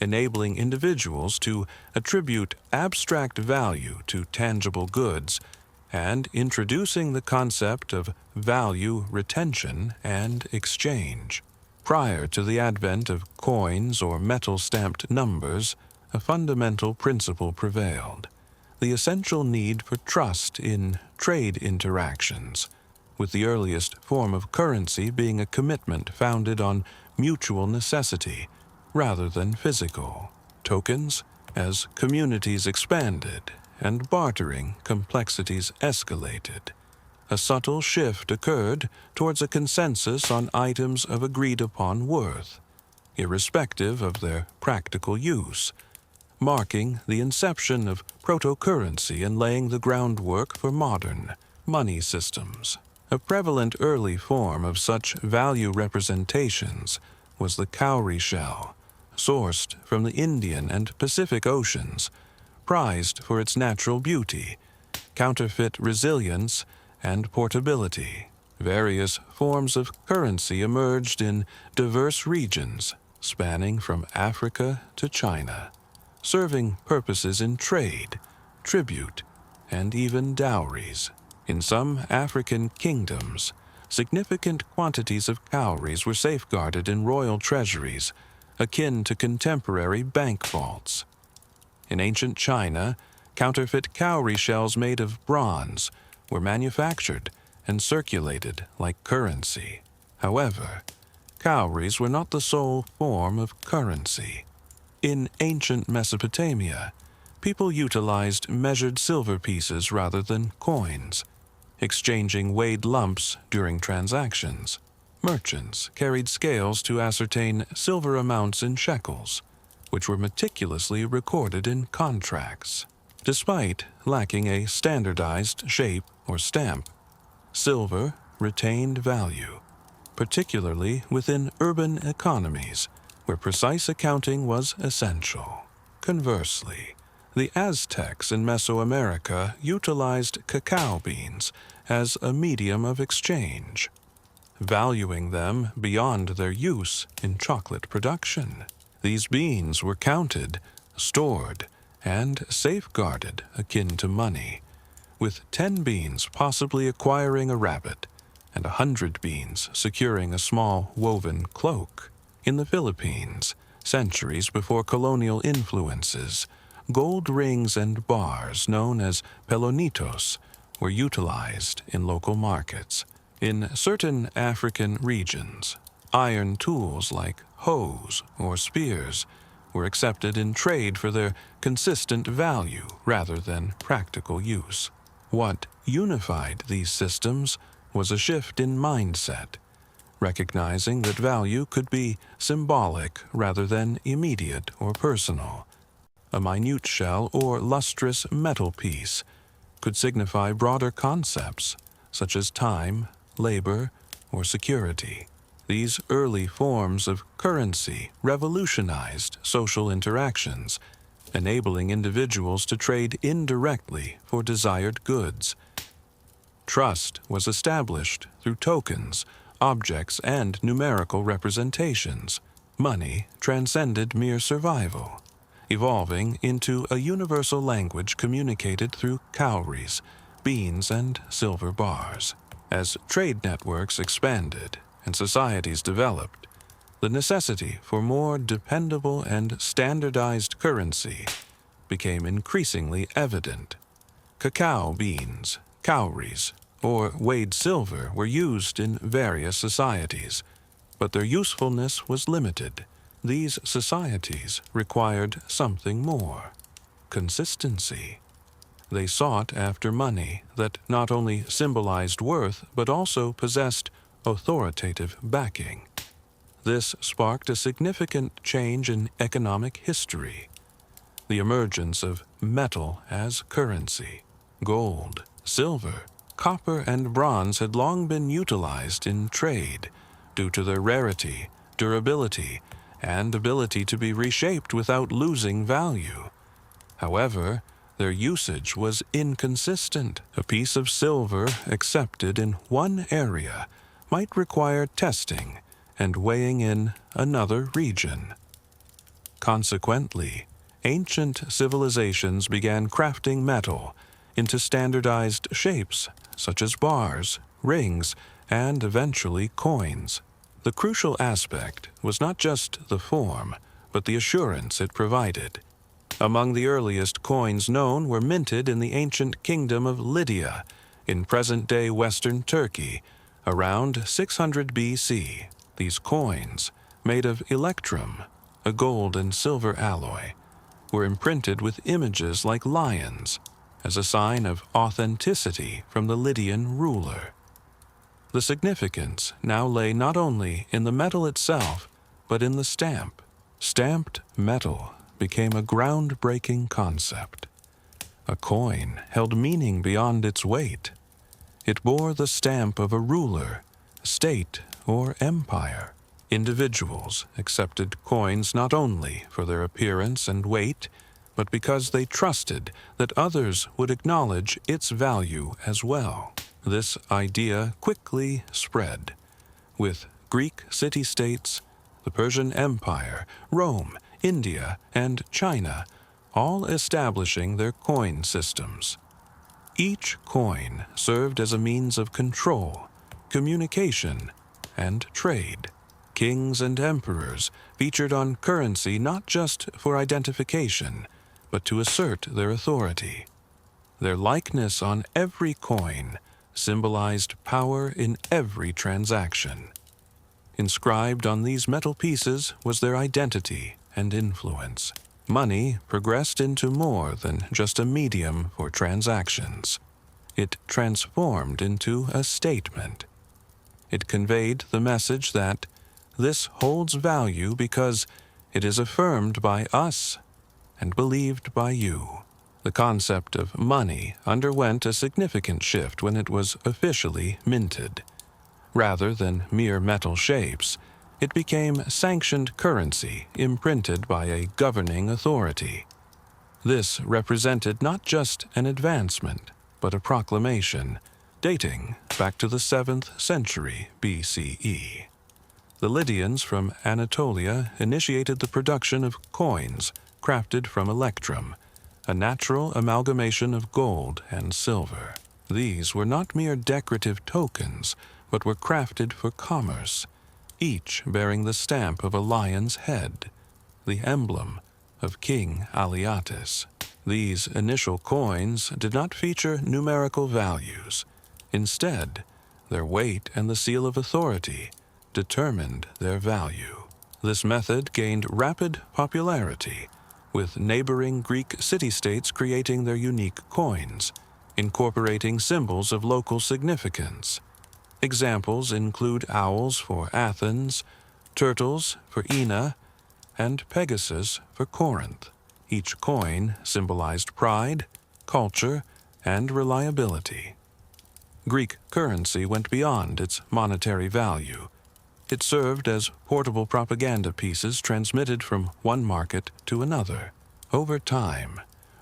enabling individuals to attribute abstract value to tangible goods and introducing the concept of value retention and exchange. Prior to the advent of coins or metal-stamped numbers, a fundamental principle prevailed: the essential need for trust in trade interactions, with the earliest form of currency being a commitment founded on mutual necessity rather than physical. Tokens, as communities expanded and bartering complexities escalated, a subtle shift occurred towards a consensus on items of agreed-upon worth, irrespective of their practical use, marking the inception of proto-currency and laying the groundwork for modern money systems. A prevalent early form of such value representations was the cowrie shell, sourced from the Indian and Pacific Oceans, prized for its natural beauty, counterfeit resilience, and portability. Various forms of currency emerged in diverse regions, spanning from Africa to China, serving purposes in trade, tribute, and even dowries. In some African kingdoms, significant quantities of cowries were safeguarded in royal treasuries, akin to contemporary bank vaults. In ancient China, counterfeit cowrie shells made of bronze were manufactured and circulated like currency. However, cowries were not the sole form of currency. In ancient Mesopotamia, people utilized measured silver pieces rather than coins, exchanging weighed lumps during transactions. Merchants carried scales to ascertain silver amounts in shekels, which were meticulously recorded in contracts. Despite lacking a standardized shape or stamp, silver retained value, particularly within urban economies where precise accounting was essential. Conversely, the Aztecs in Mesoamerica utilized cacao beans as a medium of exchange, valuing them beyond their use in chocolate production. These beans were counted, stored, and safeguarded akin to money, with 10 beans possibly acquiring a rabbit and 100 beans securing a small woven cloak. In the Philippines, centuries before colonial influences, gold rings and bars known as pelonitos were utilized in local markets. In certain African regions, iron tools like hoes or spears were accepted in trade for their consistent value rather than practical use. What unified these systems was a shift in mindset, recognizing that value could be symbolic rather than immediate or personal. A minute shell or lustrous metal piece could signify broader concepts such as time, labor, or security. These early forms of currency revolutionized social interactions, enabling individuals to trade indirectly for desired goods. Trust was established through tokens, objects, and numerical representations. Money transcended mere survival, evolving into a universal language communicated through cowries, beans, and silver bars. As trade networks expanded and societies developed, the necessity for more dependable and standardized currency became increasingly evident. Cacao beans, cowries, or weighed silver were used in various societies, but their usefulness was limited. These societies required something more: consistency. They sought after money that not only symbolized worth but also possessed authoritative backing. This sparked a significant change in economic history: the emergence of metal as currency. Gold, silver, copper, and bronze had long been utilized in trade due to their rarity, durability, and ability to be reshaped without losing value. However, their usage was inconsistent. A piece of silver accepted in one area might require testing and weighing in another region. Consequently, ancient civilizations began crafting metal into standardized shapes such as bars, rings, and eventually coins. The crucial aspect was not just the form, but the assurance it provided. Among the earliest coins known were minted in the ancient kingdom of Lydia in present-day Western Turkey around 600 BC. These coins, made of electrum, a gold and silver alloy, were imprinted with images like lions as a sign of authenticity from the Lydian ruler. The significance now lay not only in the metal itself, but in the stamp. Stamped metal became a groundbreaking concept. A coin held meaning beyond its weight. It bore the stamp of a ruler, state, or empire. Individuals accepted coins not only for their appearance and weight, but because they trusted that others would acknowledge its value as well. This idea quickly spread, with Greek city-states, the Persian Empire, Rome, India, and China all establishing their coin systems. Each coin served as a means of control, communication, and trade. Kings and emperors featured on currency not just for identification, but to assert their authority. Their likeness on every coin symbolized power in every transaction. Inscribed on these metal pieces was their identity and influence. Money progressed into more than just a medium for transactions. It transformed into a statement. It conveyed the message that this holds value because it is affirmed by us and believed by you. The concept of money underwent a significant shift when it was officially minted. Rather than mere metal shapes, it became sanctioned currency imprinted by a governing authority. This represented not just an advancement, but a proclamation, dating back to the 7th century BCE. The Lydians from Anatolia initiated the production of coins crafted from electrum, a natural amalgamation of gold and silver. These were not mere decorative tokens, but were crafted for commerce, each bearing the stamp of a lion's head, the emblem of King Aliatus. These initial coins did not feature numerical values. Instead, their weight and the seal of authority determined their value. This method gained rapid popularity, with neighboring Greek city-states creating their unique coins, incorporating symbols of local significance. Examples include owls for Athens, turtles for Ina, and Pegasus for Corinth. Each coin symbolized pride, culture, and reliability. Greek currency went beyond its monetary value. It served as portable propaganda pieces transmitted from one market to another. Over time,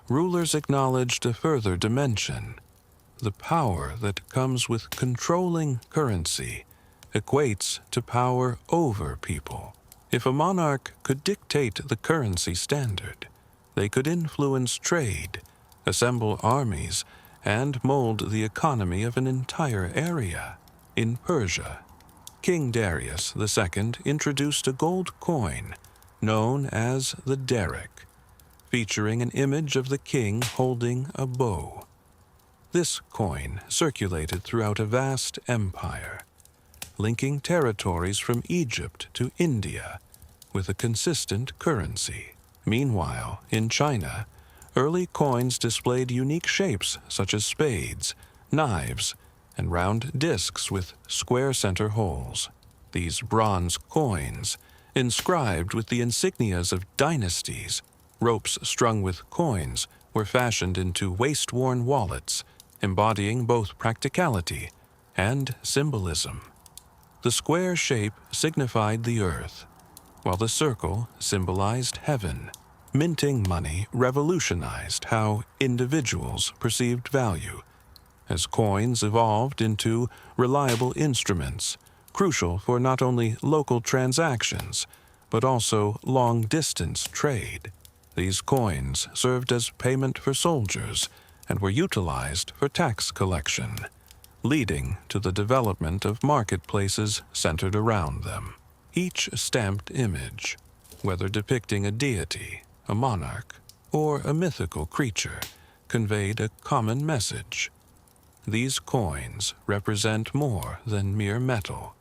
rulers acknowledged a further dimension. The power that comes with controlling currency equates to power over people. If a monarch could dictate the currency standard, they could influence trade, assemble armies, and mold the economy of an entire area. In Persia, King Darius II introduced a gold coin known as the derrick, featuring an image of the king holding a bow. This coin circulated throughout a vast empire, linking territories from Egypt to India with a consistent currency. Meanwhile, in China, early coins displayed unique shapes such as spades, knives, and round discs with square center holes. These bronze coins, inscribed with the insignias of dynasties, ropes strung with coins, were fashioned into waist-worn wallets, embodying both practicality and symbolism. The square shape signified the earth, while the circle symbolized heaven. Minting money revolutionized how individuals perceived value, as coins evolved into reliable instruments, crucial for not only local transactions, but also long-distance trade. These coins served as payment for soldiers and were utilized for tax collection, leading to the development of marketplaces centered around them. Each stamped image, whether depicting a deity, a monarch, or a mythical creature, conveyed a common message. These coins represent more than mere metal.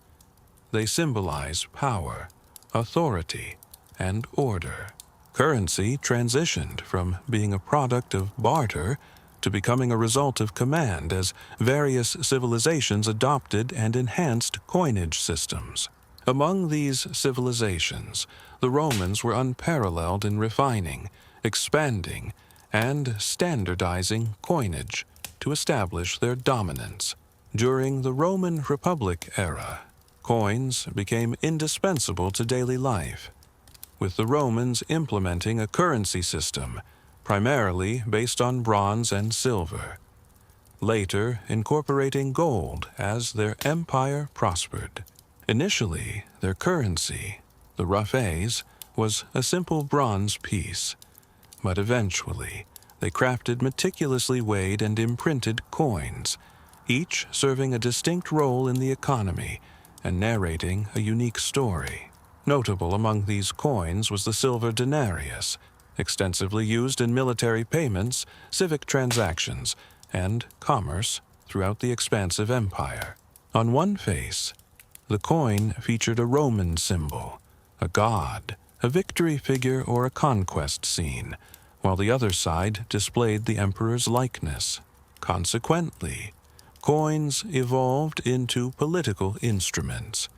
They symbolize power, authority, and order. Currency transitioned from being a product of barter to becoming a result of command as various civilizations adopted and enhanced coinage systems. Among these civilizations, the Romans were unparalleled in refining, expanding, and standardizing coinage to establish their dominance. During the Roman Republic era, coins became indispensable to daily life, with the Romans implementing a currency system primarily based on bronze and silver, later incorporating gold as their empire prospered. Initially, their currency, the rupees, was a simple bronze piece, but eventually they crafted meticulously weighed and imprinted coins, each serving a distinct role in the economy and narrating a unique story. Notable among these coins was the silver denarius, extensively used in military payments, civic transactions, and commerce throughout the expansive empire. On one face, the coin featured a Roman symbol, a god, a victory figure, or a conquest scene, while the other side displayed the emperor's likeness. Consequently, coins evolved into political instruments,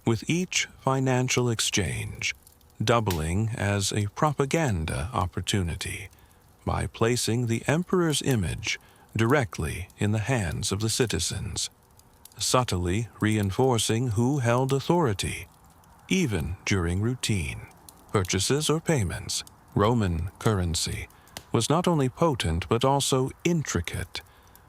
with each financial exchange doubling as a propaganda opportunity by placing the emperor's image directly in the hands of the citizens, subtly reinforcing who held authority, even during routine purchases or payments. Roman currency was not only potent but also intricate,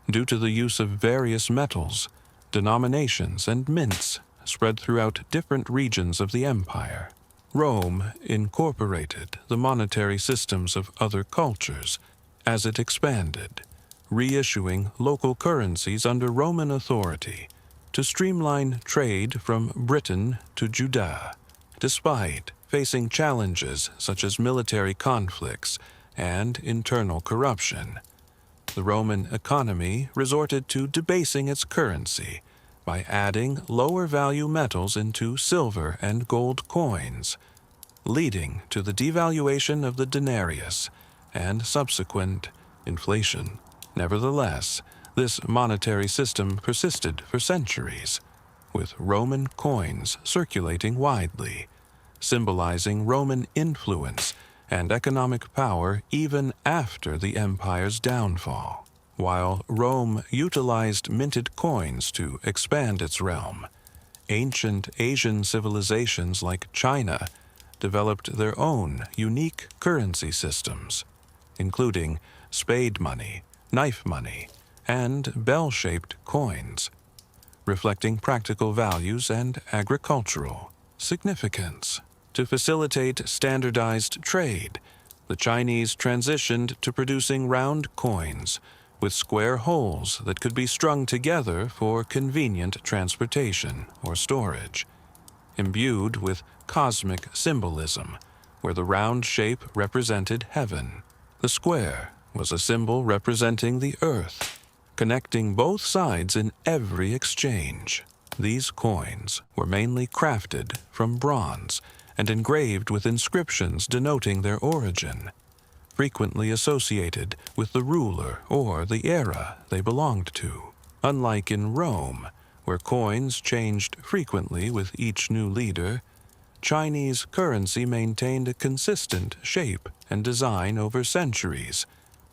due to the use of various metals, denominations, and mints spread throughout different regions of the empire. Rome incorporated the monetary systems of other cultures as it expanded, reissuing local currencies under Roman authority to streamline trade from Britain to Judea. Despite facing challenges such as military conflicts and internal corruption. The Roman economy resorted to debasing its currency by adding lower-value metals into silver and gold coins, leading to the devaluation of the denarius and subsequent inflation. Nevertheless, this monetary system persisted for centuries, with Roman coins circulating widely, symbolizing Roman influence and economic power even after the empire's downfall. While Rome utilized minted coins to expand its realm, ancient Asian civilizations like China developed their own unique currency systems, including spade money, knife money, and bell-shaped coins, reflecting practical values and agricultural significance. To facilitate standardized trade, the Chinese transitioned to producing round coins with square holes that could be strung together for convenient transportation or storage, imbued with cosmic symbolism, where the round shape represented heaven. The square was a symbol representing the earth, connecting both sides in every exchange. These coins were mainly crafted from bronze and engraved with inscriptions denoting their origin, frequently associated with the ruler or the era they belonged to. Unlike in Rome, where coins changed frequently with each new leader, Chinese currency maintained a consistent shape and design over centuries,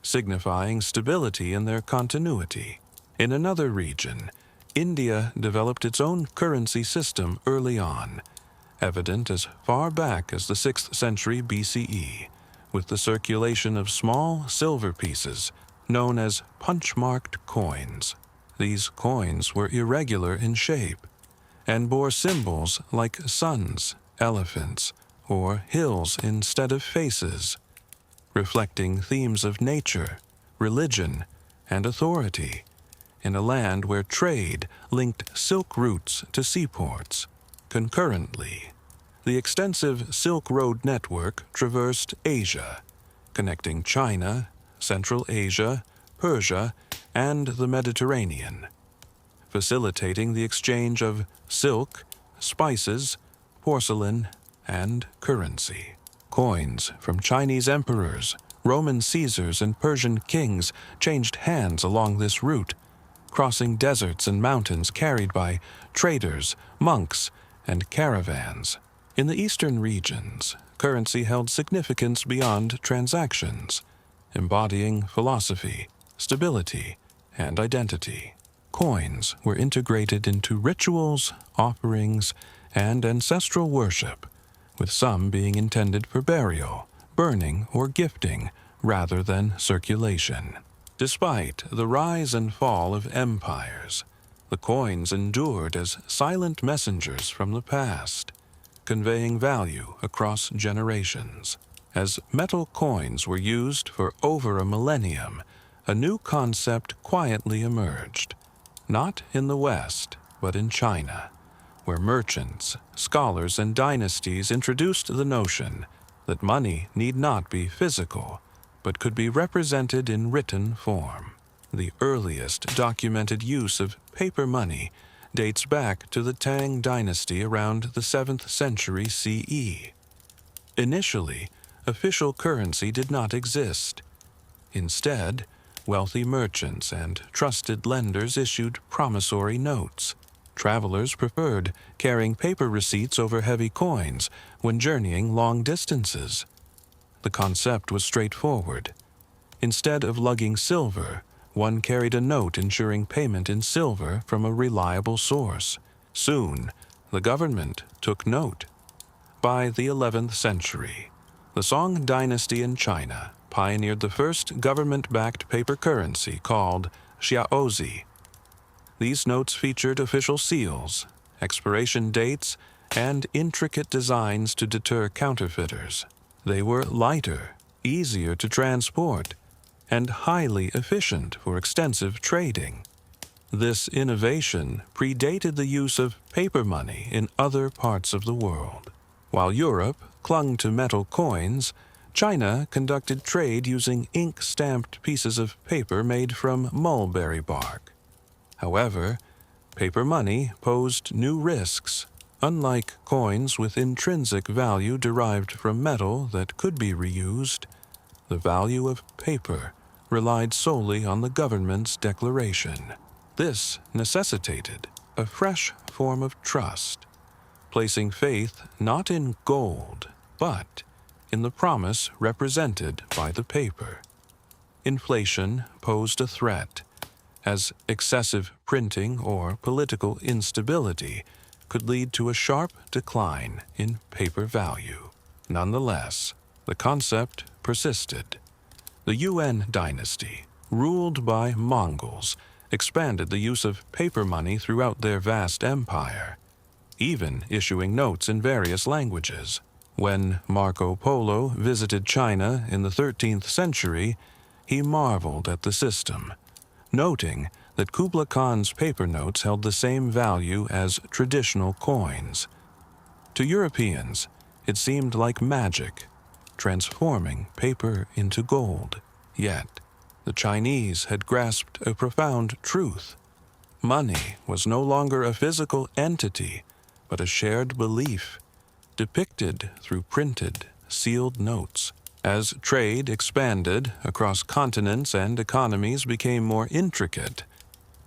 signifying stability in their continuity. In another region, India developed its own currency system early on, evident as far back as the 6th century BCE, with the circulation of small silver pieces known as punch-marked coins. These coins were irregular in shape and bore symbols like suns, elephants, or hills instead of faces, reflecting themes of nature, religion, and authority, in a land where trade linked silk routes to seaports. Concurrently, the extensive Silk Road network traversed Asia, connecting China, Central Asia, Persia, and the Mediterranean, facilitating the exchange of silk, spices, porcelain, and currency. Coins from Chinese emperors, Roman Caesars, and Persian kings changed hands along this route, crossing deserts and mountains carried by traders, monks, and caravans. In the eastern regions, currency held significance beyond transactions, embodying philosophy, stability, and identity. Coins were integrated into rituals, offerings, and ancestral worship, with some being intended for burial, burning, or gifting rather than circulation. Despite the rise and fall of empires, the coins endured as silent messengers from the past, conveying value across generations. As metal coins were used for over a millennium, a new concept quietly emerged, not in the West, but in China, where merchants, scholars, and dynasties introduced the notion that money need not be physical, but could be represented in written form. The earliest documented use of paper money dates back to the Tang dynasty around the 7th century CE. Initially, official currency did not exist. Instead, wealthy merchants and trusted lenders issued promissory notes. Travelers preferred carrying paper receipts over heavy coins when journeying long distances. The concept was straightforward. Instead of lugging silver, one carried a note ensuring payment in silver from a reliable source. Soon, the government took note. By the 11th century, the Song dynasty in China pioneered the first government-backed paper currency called xiaozi. These notes featured official seals, expiration dates, and intricate designs to deter counterfeiters. They were lighter, easier to transport, and highly efficient for extensive trading. This innovation predated the use of paper money in other parts of the world. While Europe clung to metal coins, China conducted trade using ink-stamped pieces of paper made from mulberry bark. However, paper money posed new risks. Unlike coins with intrinsic value derived from metal that could be reused, the value of paper relied solely on the government's declaration. This necessitated a fresh form of trust, placing faith not in gold, but in the promise represented by the paper. Inflation posed a threat, as excessive printing or political instability could lead to a sharp decline in paper value. Nonetheless, the concept persisted. The Yuan dynasty, ruled by Mongols, expanded the use of paper money throughout their vast empire, even issuing notes in various languages. When Marco Polo visited China in the 13th century, he marveled at the system, noting that Kublai Khan's paper notes held the same value as traditional coins. To Europeans, it seemed like magic, transforming paper into gold. Yet, the Chinese had grasped a profound truth. Money was no longer a physical entity, but a shared belief, depicted through printed, sealed notes. As trade expanded across continents and economies became more intricate,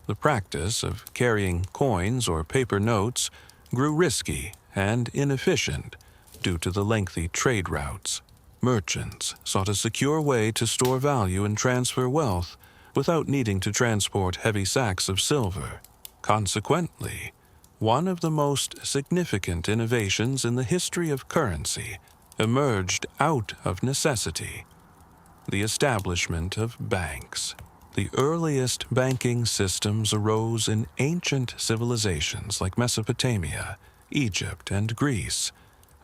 the practice of carrying coins or paper notes grew risky and inefficient due to the lengthy trade routes. Merchants sought a secure way to store value and transfer wealth without needing to transport heavy sacks of silver. Consequently, one of the most significant innovations in the history of currency emerged out of necessity: the establishment of banks. The earliest banking systems arose in ancient civilizations like Mesopotamia, Egypt, and Greece,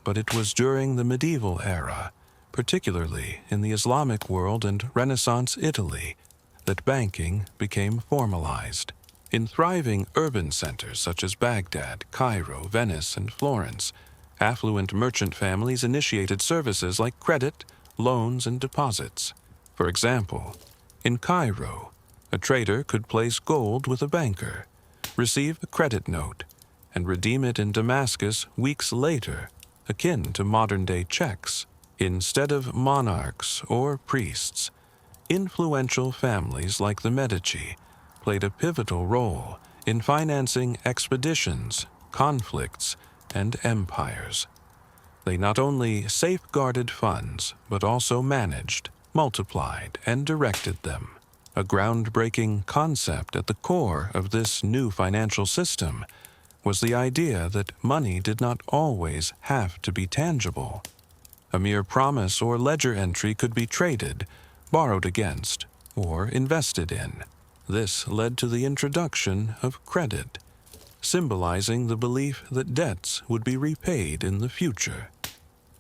but it was during the medieval era, particularly in the Islamic world and Renaissance Italy, that banking became formalized. In thriving urban centers such as Baghdad, Cairo, Venice, and Florence, affluent merchant families initiated services like credit, loans, and deposits. For example, in Cairo, a trader could place gold with a banker, receive a credit note, and redeem it in Damascus weeks later, akin to modern-day checks. Instead of monarchs or priests, influential families like the Medici played a pivotal role in financing expeditions, conflicts, and empires. They not only safeguarded funds, but also managed, multiplied, and directed them. A groundbreaking concept at the core of this new financial system was the idea that money did not always have to be tangible. A mere promise or ledger entry could be traded, borrowed against, or invested in. This led to the introduction of credit, symbolizing the belief that debts would be repaid in the future.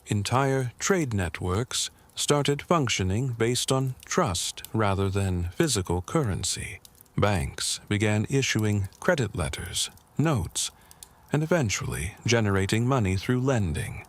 Entire trade networks started functioning based on trust rather than physical currency. Banks began issuing credit letters, notes, and eventually generating money through lending,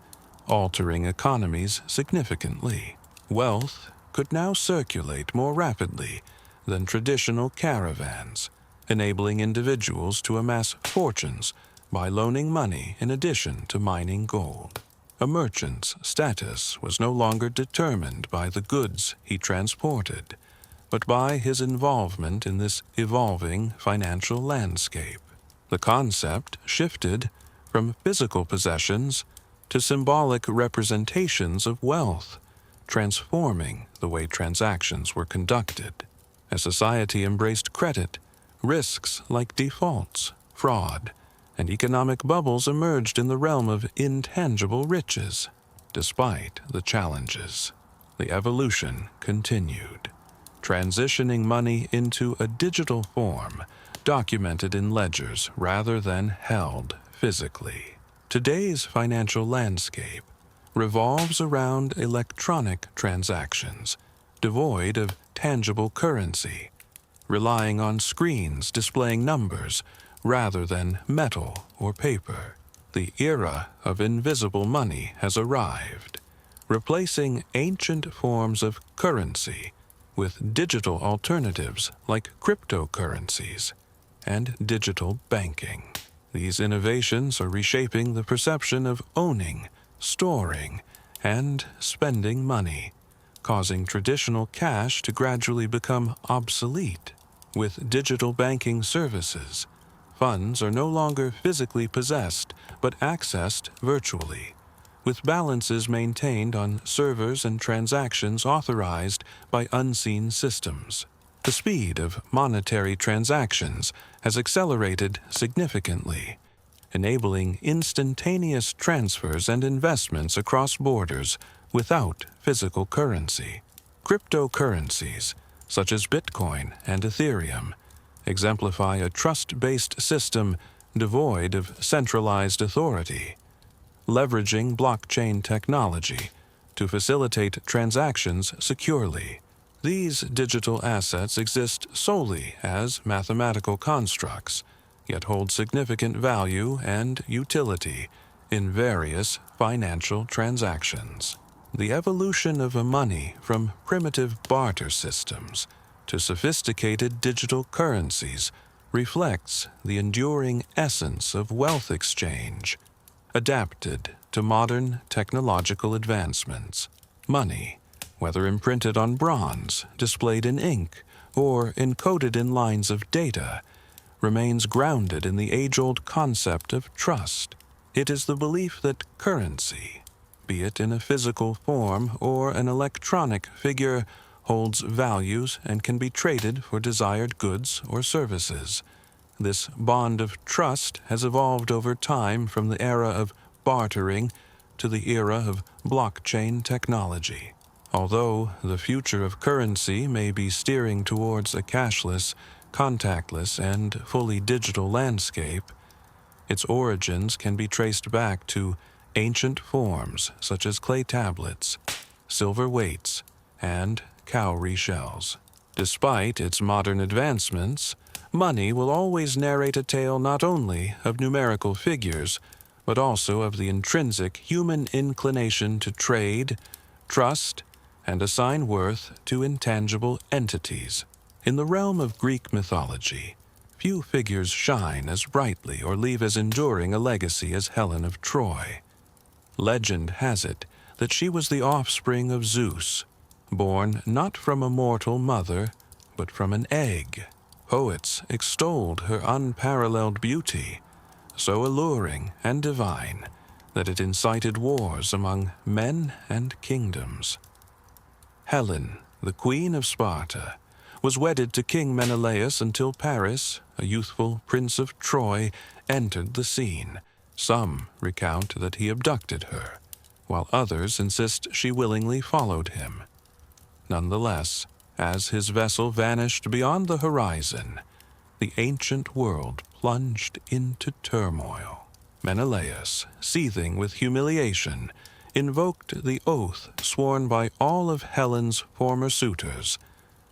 altering economies significantly. Wealth could now circulate more rapidly than traditional caravans, enabling individuals to amass fortunes by loaning money in addition to mining gold. A merchant's status was no longer determined by the goods he transported, but by his involvement in this evolving financial landscape. The concept shifted from physical possessions to symbolic representations of wealth, transforming the way transactions were conducted. As society embraced credit, risks like defaults, fraud, and economic bubbles emerged in the realm of intangible riches. Despite the challenges, the evolution continued, transitioning money into a digital form, documented in ledgers rather than held physically. Today's financial landscape revolves around electronic transactions, devoid of tangible currency, relying on screens displaying numbers rather than metal or paper. The era of invisible money has arrived, replacing ancient forms of currency with digital alternatives like cryptocurrencies and digital banking. These innovations are reshaping the perception of owning, storing, and spending money, causing traditional cash to gradually become obsolete. With digital banking services, funds are no longer physically possessed but accessed virtually, with balances maintained on servers and transactions authorized by unseen systems. The speed of monetary transactions has accelerated significantly, enabling instantaneous transfers and investments across borders without physical currency. Cryptocurrencies, such as Bitcoin and Ethereum, exemplify a trust-based system devoid of centralized authority, leveraging blockchain technology to facilitate transactions securely. These digital assets exist solely as mathematical constructs, yet hold significant value and utility in various financial transactions. The evolution of a money from primitive barter systems to sophisticated digital currencies reflects the enduring essence of wealth exchange, adapted to modern technological advancements. Money, whether imprinted on bronze, displayed in ink, or encoded in lines of data, remains grounded in the age-old concept of trust. It is the belief that currency, be it in a physical form or an electronic figure, holds values and can be traded for desired goods or services. This bond of trust has evolved over time from the era of bartering to the era of blockchain technology. Although the future of currency may be steering towards a cashless, contactless, and fully digital landscape, its origins can be traced back to ancient forms such as clay tablets, silver weights, and cowrie shells. Despite its modern advancements, money will always narrate a tale not only of numerical figures, but also of the intrinsic human inclination to trade, trust, and assign worth to intangible entities. In the realm of Greek mythology, few figures shine as brightly or leave as enduring a legacy as Helen of Troy. Legend has it that she was the offspring of Zeus, born not from a mortal mother, but from an egg. Poets extolled her unparalleled beauty, so alluring and divine that it incited wars among men and kingdoms. Helen, the queen of Sparta, was wedded to King Menelaus until Paris, a youthful prince of Troy, entered the scene. Some recount that he abducted her, while others insist she willingly followed him. Nonetheless, as his vessel vanished beyond the horizon, the ancient world plunged into turmoil. Menelaus, seething with humiliation, invoked the oath sworn by all of Helen's former suitors,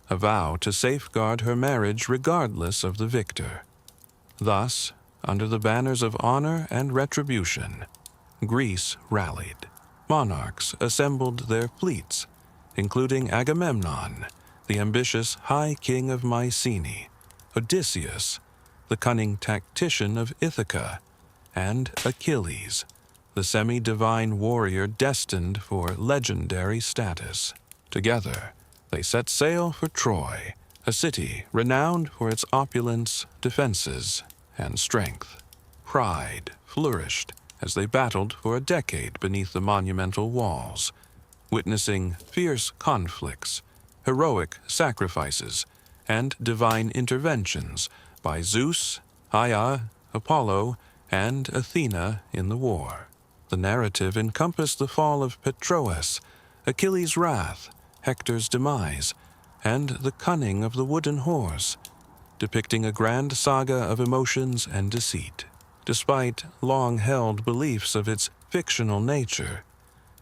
a vow to safeguard her marriage regardless of the victor. Thus, under the banners of honor and retribution, Greece rallied. Monarchs assembled their fleets, including Agamemnon, the ambitious High King of Mycenae, Odysseus, the cunning tactician of Ithaca, and Achilles, the semi-divine warrior destined for legendary status. Together, they set sail for Troy, a city renowned for its opulence, defenses, and strength. Pride flourished as they battled for a decade beneath the monumental walls, witnessing fierce conflicts, heroic sacrifices, and divine interventions by Zeus, Aya, Apollo, and Athena in the war. The narrative encompassed the fall of Patroclus, Achilles' wrath, Hector's demise, and the cunning of the wooden horse, depicting a grand saga of emotions and deceit. Despite long-held beliefs of its fictional nature,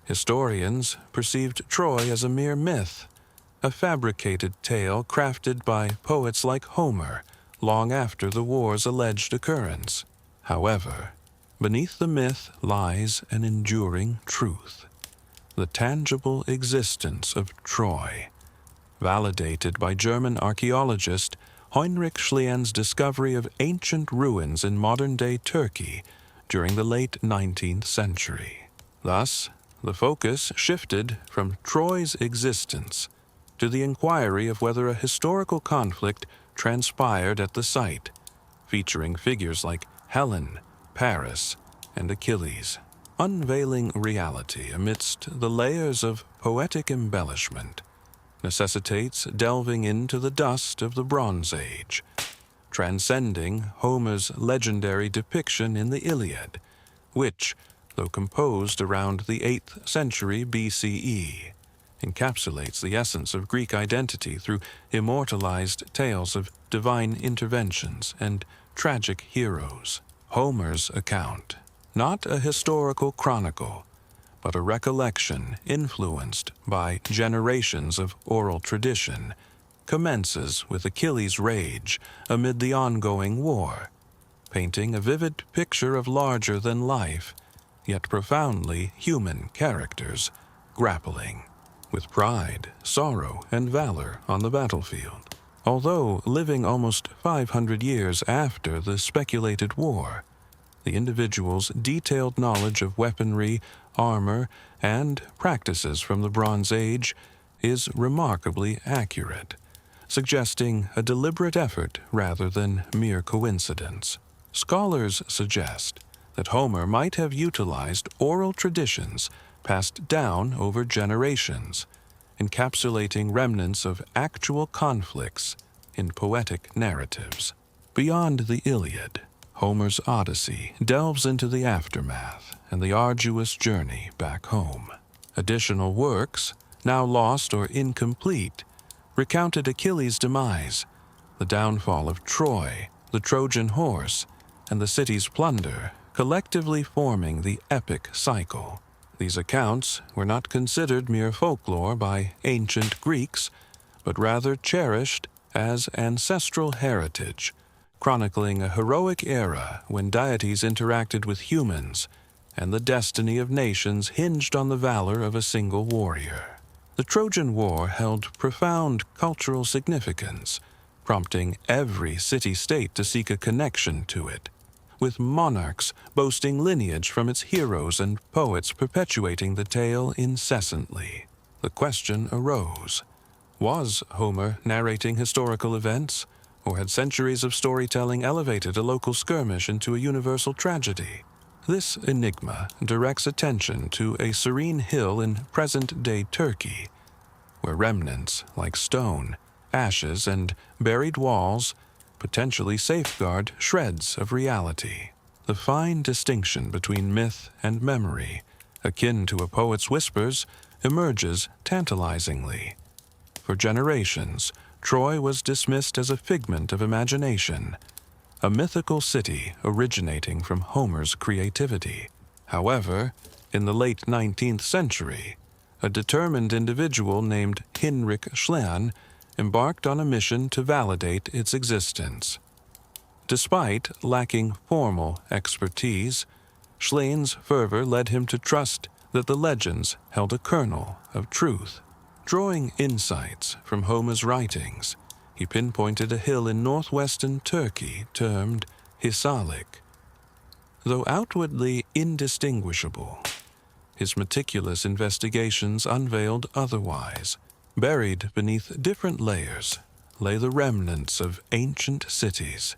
historians perceived Troy as a mere myth, a fabricated tale crafted by poets like Homer long after the war's alleged occurrence. However, beneath the myth lies an enduring truth. the tangible existence of Troy, validated by German archaeologist Heinrich Schlien's discovery of ancient ruins in modern-day Turkey during the late 19th century. Thus, the focus shifted from Troy's existence to the inquiry of whether a historical conflict transpired at the site, featuring figures like Helen, Paris, and Achilles, unveiling reality amidst the layers of poetic embellishment necessitates delving into the dust of the Bronze Age, transcending Homer's legendary depiction in the Iliad, which, though composed around the 8th century BCE, encapsulates the essence of Greek identity through immortalized tales of divine interventions and tragic heroes. Homer's account, not a historical chronicle, but a recollection influenced by generations of oral tradition, commences with Achilles' rage amid the ongoing war, painting a vivid picture of larger-than-life, yet profoundly human characters grappling with pride, sorrow, and valor on the battlefield. Although living almost 500 years after the speculated war, the individual's detailed knowledge of weaponry, armor, and practices from the Bronze Age is remarkably accurate, suggesting a deliberate effort rather than mere coincidence. Scholars suggest that Homer might have utilized oral traditions passed down over generations, encapsulating remnants of actual conflicts in poetic narratives. Beyond the Iliad, Homer's Odyssey delves into the aftermath and the arduous journey back home. Additional works, now lost or incomplete, recounted Achilles' demise, the downfall of Troy, the Trojan horse, and the city's plunder, collectively forming the epic cycle. These accounts were not considered mere folklore by ancient Greeks, but rather cherished as ancestral heritage, chronicling a heroic era when deities interacted with humans and the destiny of nations hinged on the valor of a single warrior. The Trojan War held profound cultural significance, prompting every city-state to seek a connection to it, with monarchs boasting lineage from its heroes and poets perpetuating the tale incessantly. The question arose: was Homer narrating historical events, or had centuries of storytelling elevated a local skirmish into a universal tragedy? This enigma directs attention to a serene hill in present-day Turkey, where remnants like stone, ashes, and buried walls potentially safeguard shreds of reality. The fine distinction between myth and memory, akin to a poet's whispers, emerges tantalizingly. For generations, Troy was dismissed as a figment of imagination, a mythical city originating from Homer's creativity. However, in the late 19th century, a determined individual named Heinrich Schlien embarked on a mission to validate its existence. Despite lacking formal expertise, Schlien's fervor led him to trust that the legends held a kernel of truth. Drawing insights from Homer's writings, he pinpointed a hill in northwestern Turkey termed Hisarlik. Though outwardly indistinguishable, his meticulous investigations unveiled otherwise. Buried beneath different layers lay the remnants of ancient cities,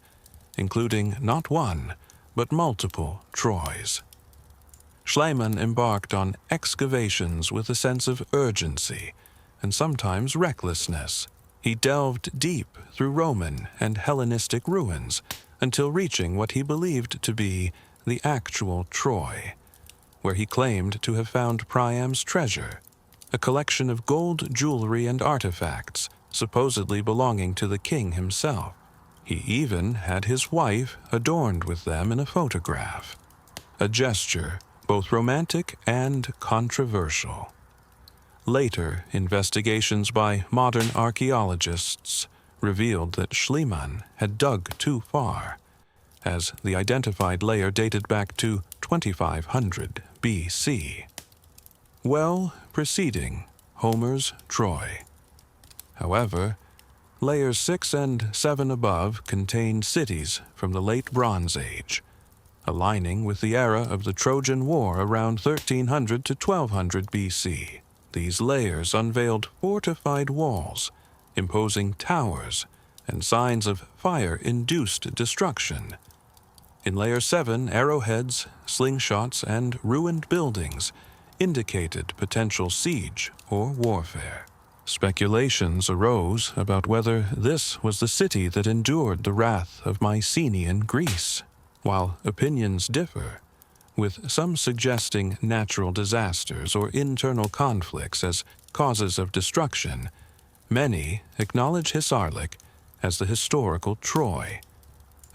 including not one, but multiple Troys. Schliemann embarked on excavations with a sense of urgency and sometimes recklessness. He delved deep through Roman and Hellenistic ruins until reaching what he believed to be the actual Troy, where he claimed to have found Priam's treasure, a collection of gold jewelry and artifacts supposedly belonging to the king himself. He even had his wife adorned with them in a photograph, a gesture both romantic and controversial. Later, investigations by modern archaeologists revealed that Schliemann had dug too far, as the identified layer dated back to 2500 BC. well preceding Homer's Troy. However, layers 6 and 7 above contained cities from the late Bronze Age, aligning with the era of the Trojan War around 1300 to 1200 BC. These layers unveiled fortified walls, imposing towers, and signs of fire-induced destruction. In Layer 7, arrowheads, slingshots, and ruined buildings indicated potential siege or warfare. Speculations arose about whether this was the city that endured the wrath of Mycenaean Greece, while opinions differ, with some suggesting natural disasters or internal conflicts as causes of destruction. Many acknowledge Hisarlik as the historical Troy,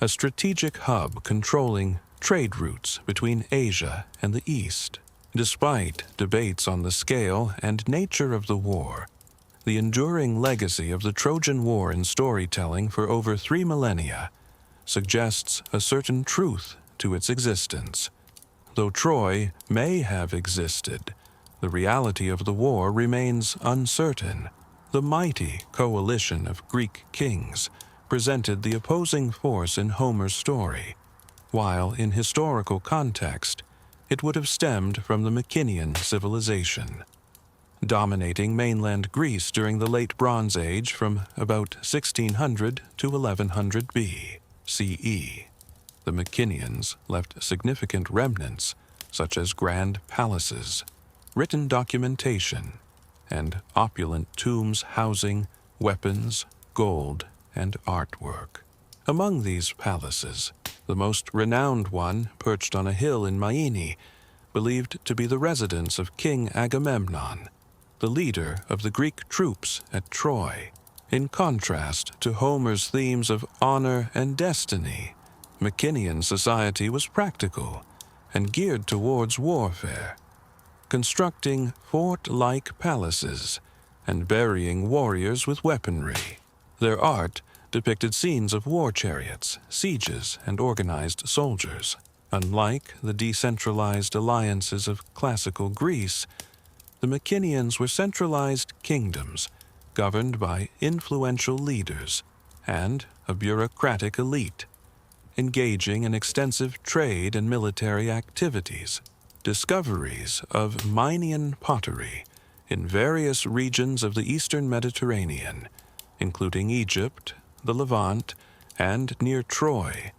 a strategic hub controlling trade routes between Asia and the East. Despite debates on the scale and nature of the war, the enduring legacy of the Trojan War in storytelling for over 3 millennia suggests a certain truth to its existence. Though Troy may have existed, the reality of the war remains uncertain. The mighty coalition of Greek kings presented the opposing force in Homer's story, while in historical context, it would have stemmed from the Mycenaean civilization, dominating mainland Greece during the late Bronze Age from about 1600 to 1100 CE. The Mycenaeans left significant remnants, such as grand palaces, written documentation, and opulent tombs housing weapons, gold, and artwork. Among these palaces, the most renowned one, perched on a hill in Myene, believed to be the residence of King Agamemnon, the leader of the Greek troops at Troy. In contrast to Homer's themes of honor and destiny, Mycenaean society was practical and geared towards warfare, constructing fort-like palaces and burying warriors with weaponry. Their art depicted scenes of war chariots, sieges, and organized soldiers. Unlike the decentralized alliances of classical Greece, the Mycenaeans were centralized kingdoms governed by influential leaders and a bureaucratic elite, engaging in extensive trade and military activities. Discoveries of Mynean pottery in various regions of the eastern Mediterranean, including Egypt, the Levant, and near Troy,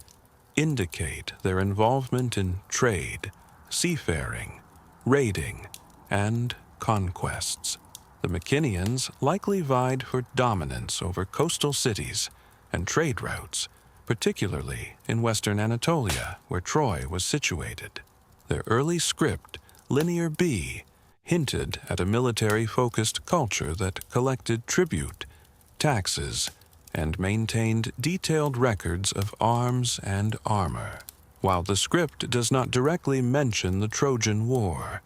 indicate their involvement in trade, seafaring, raiding, and conquests. The Mycenaeans likely vied for dominance over coastal cities and trade routes, particularly in western Anatolia, where Troy was situated. Their early script, Linear B, hinted at a military-focused culture that collected tribute, taxes, and maintained detailed records of arms and armor. While the script does not directly mention the Trojan War,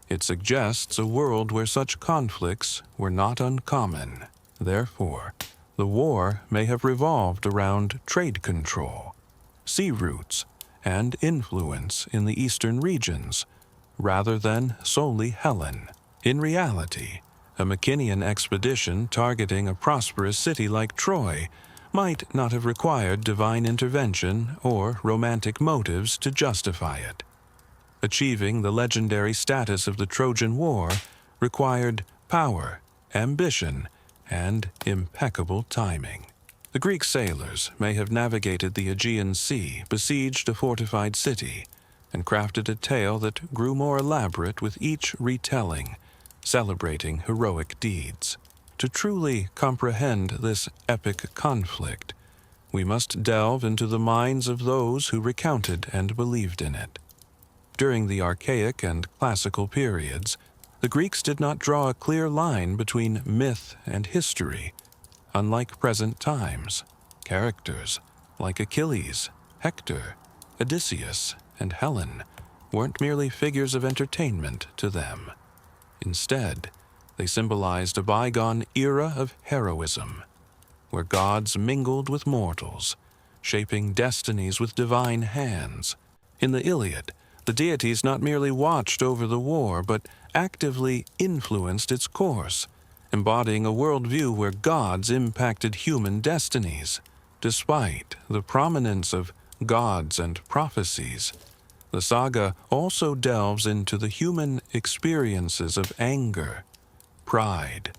it suggests a world where such conflicts were not uncommon. Therefore, the war may have revolved around trade control, sea routes, and influence in the eastern regions, rather than solely Helen. In reality, a Mycenaean expedition targeting a prosperous city like Troy might not have required divine intervention or romantic motives to justify it. Achieving the legendary status of the Trojan War required power, ambition, and impeccable timing. The Greek sailors may have navigated the Aegean Sea, besieged a fortified city, and crafted a tale that grew more elaborate with each retelling, celebrating heroic deeds. To truly comprehend this epic conflict, we must delve into the minds of those who recounted and believed in it. During the Archaic and Classical periods, the Greeks did not draw a clear line between myth and history. Unlike present times, characters like Achilles, Hector, Odysseus, and Helen weren't merely figures of entertainment to them. Instead, they symbolized a bygone era of heroism, where gods mingled with mortals, shaping destinies with divine hands. In the Iliad, the deities not merely watched over the war, but actively influenced its course, embodying a worldview where gods impacted human destinies. Despite the prominence of gods and prophecies, the saga also delves into the human experiences of anger, pride,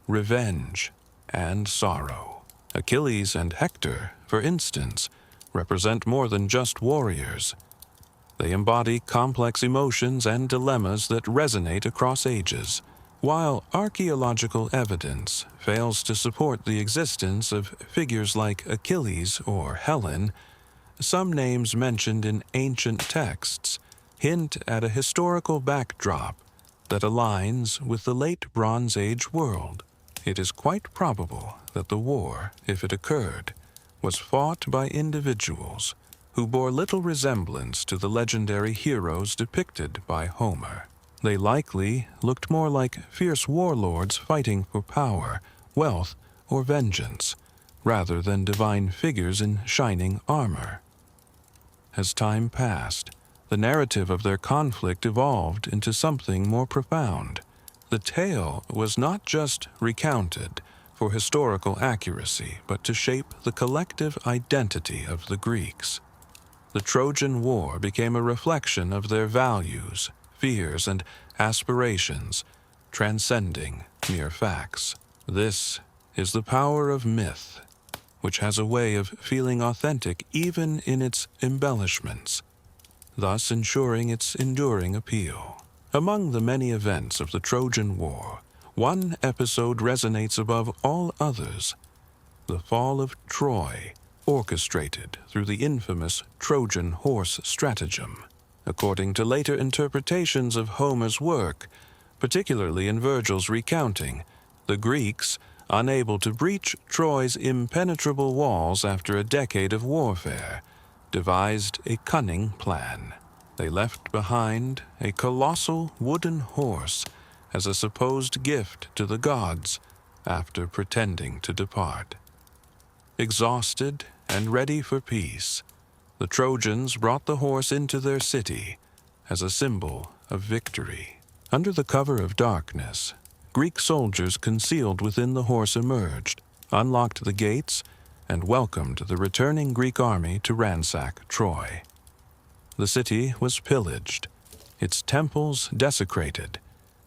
revenge, and sorrow. Achilles and Hector, for instance, represent more than just warriors. They embody complex emotions and dilemmas that resonate across ages. While archaeological evidence fails to support the existence of figures like Achilles or Helen, some names mentioned in ancient texts hint at a historical backdrop that aligns with the late Bronze Age world. It is quite probable that the war, if it occurred, was fought by individuals who bore little resemblance to the legendary heroes depicted by Homer. They likely looked more like fierce warlords fighting for power, wealth, or vengeance, rather than divine figures in shining armor. As time passed, the narrative of their conflict evolved into something more profound. The tale was not just recounted for historical accuracy, but to shape the collective identity of the Greeks. The Trojan War became a reflection of their values, fears, and aspirations, transcending mere facts. This is the power of myth, which has a way of feeling authentic even in its embellishments, thus ensuring its enduring appeal. Among the many events of the Trojan War, one episode resonates above all others: the fall of Troy, orchestrated through the infamous Trojan horse stratagem. According to later interpretations of Homer's work, particularly in Virgil's recounting, the Greeks, unable to breach Troy's impenetrable walls after a decade of warfare, devised a cunning plan. They left behind a colossal wooden horse as a supposed gift to the gods after pretending to depart. Exhausted and ready for peace, the Trojans brought the horse into their city as a symbol of victory. Under the cover of darkness, Greek soldiers concealed within the horse emerged, unlocked the gates, and welcomed the returning Greek army to ransack Troy. The city was pillaged, its temples desecrated,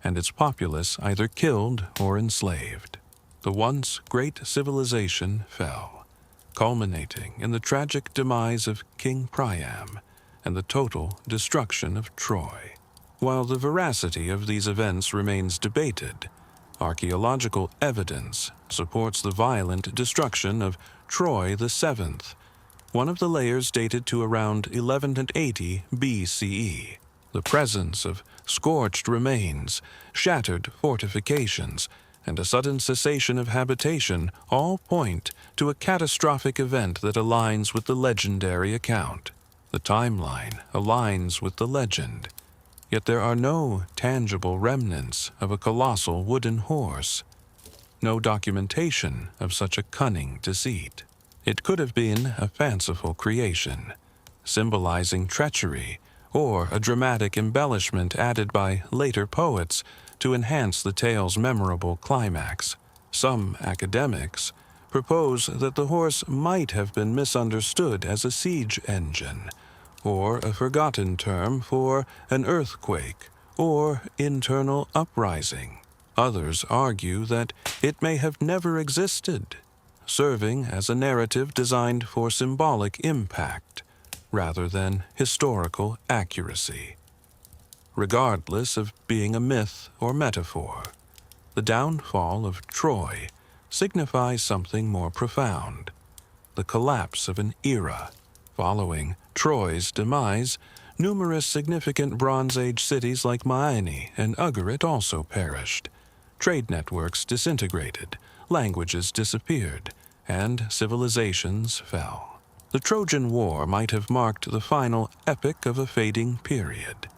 and its populace either killed or enslaved. The once great civilization fell, culminating in the tragic demise of King Priam and the total destruction of Troy. While the veracity of these events remains debated, archaeological evidence supports the violent destruction of Troy the Seventh, one of the layers dated to around 1180 BCE. The presence of scorched remains, shattered fortifications, and a sudden cessation of habitation all point to a catastrophic event that aligns with the legendary account. The timeline aligns with the legend, yet there are no tangible remnants of a colossal wooden horse, no documentation of such a cunning deceit. It could have been a fanciful creation, symbolizing treachery, or a dramatic embellishment added by later poets to enhance the tale's memorable climax. Some academics propose that the horse might have been misunderstood as a siege engine, or a forgotten term for an earthquake or internal uprising. Others argue that it may have never existed, serving as a narrative designed for symbolic impact rather than historical accuracy. Regardless of being a myth or metaphor, the downfall of Troy signifies something more profound: the collapse of an era. Following Troy's demise, numerous significant Bronze Age cities like Myene and Ugarit also perished. Trade networks disintegrated, languages disappeared, and civilizations fell. The Trojan War might have marked the final epic of a fading period,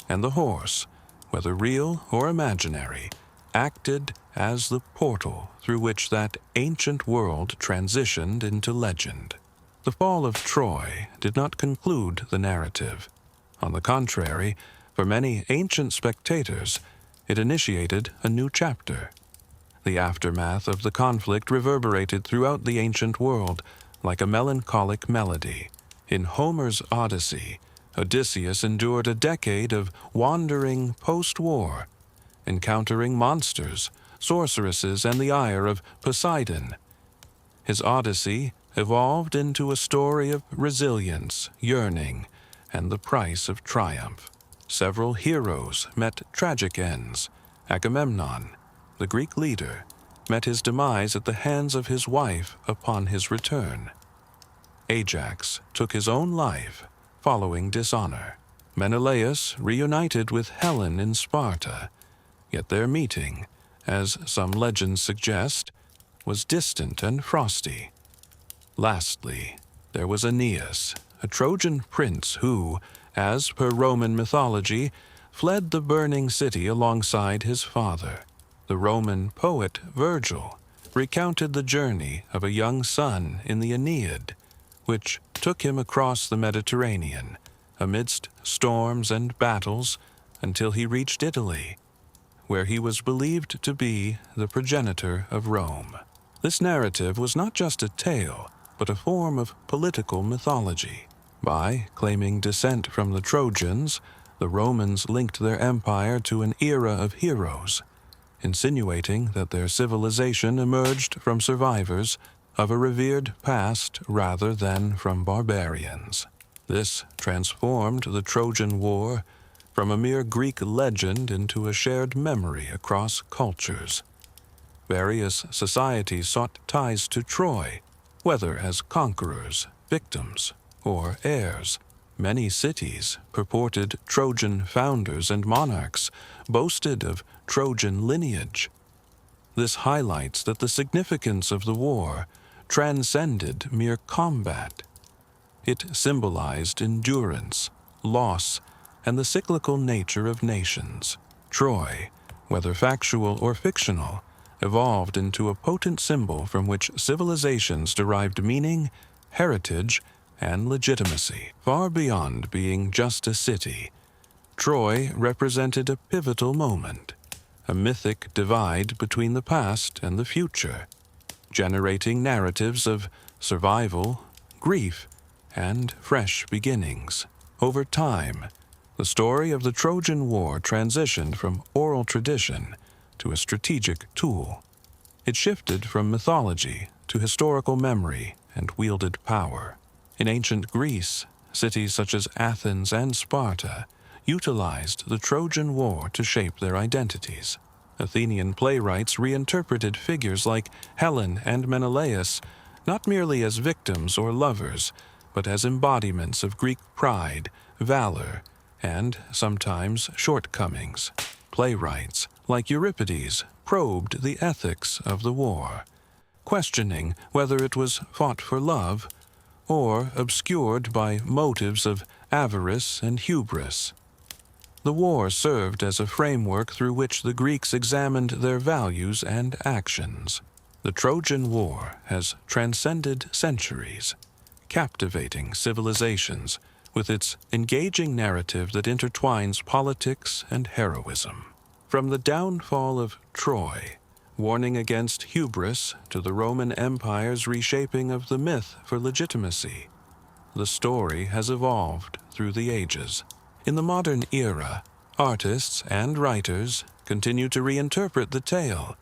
and the horse, whether real or imaginary, acted as the portal through which that ancient world transitioned into legend. The fall of Troy did not conclude the narrative. On the contrary, for many ancient spectators, it initiated a new chapter. The aftermath of the conflict reverberated throughout the ancient world like a melancholic melody. In Homer's Odyssey, Odysseus endured a decade of wandering post-war, encountering monsters, sorceresses, and the ire of Poseidon. His Odyssey evolved into a story of resilience, yearning, and the price of triumph. Several heroes met tragic ends. Agamemnon, the Greek leader, met his demise at the hands of his wife upon his return. Ajax took his own life following dishonor. Menelaus reunited with Helen in Sparta, yet their meeting, as some legends suggest, was distant and frosty. Lastly, there was Aeneas, a Trojan prince who, as per Roman mythology, fled the burning city alongside his father. The Roman poet Virgil recounted the journey of a young son in the Aeneid, which took him across the Mediterranean, amidst storms and battles, until he reached Italy, where he was believed to be the progenitor of Rome. This narrative was not just a tale, but a form of political mythology. By claiming descent from the Trojans, the Romans linked their empire to an era of heroes, insinuating that their civilization emerged from survivors of a revered past rather than from barbarians. This transformed the Trojan War from a mere Greek legend into a shared memory across cultures. Various societies sought ties to Troy, whether as conquerors, victims, or heirs. Many cities, purported Trojan founders and monarchs, boasted of Trojan lineage. This highlights that the significance of the war transcended mere combat. It symbolized endurance, loss, and the cyclical nature of nations. Troy, whether factual or fictional, evolved into a potent symbol from which civilizations derived meaning, heritage, and legitimacy. Far beyond being just a city, Troy represented a pivotal moment, a mythic divide between the past and the future, generating narratives of survival, grief, and fresh beginnings. Over time, the story of the Trojan War transitioned from oral tradition to a strategic tool. It shifted from mythology to historical memory and wielded power. In ancient Greece, cities such as Athens and Sparta utilized the Trojan War to shape their identities. Athenian playwrights reinterpreted figures like Helen and Menelaus not merely as victims or lovers, but as embodiments of Greek pride, valor, and sometimes shortcomings. Playwrights like Euripides probed the ethics of the war, questioning whether it was fought for love or obscured by motives of avarice and hubris. The war served as a framework through which the Greeks examined their values and actions. The Trojan War has transcended centuries, captivating civilizations with its engaging narrative that intertwines politics and heroism. From the downfall of Troy, warning against hubris, to the Roman Empire's reshaping of the myth for legitimacy, the story has evolved through the ages. In the modern era, artists and writers continue to reinterpret the tale,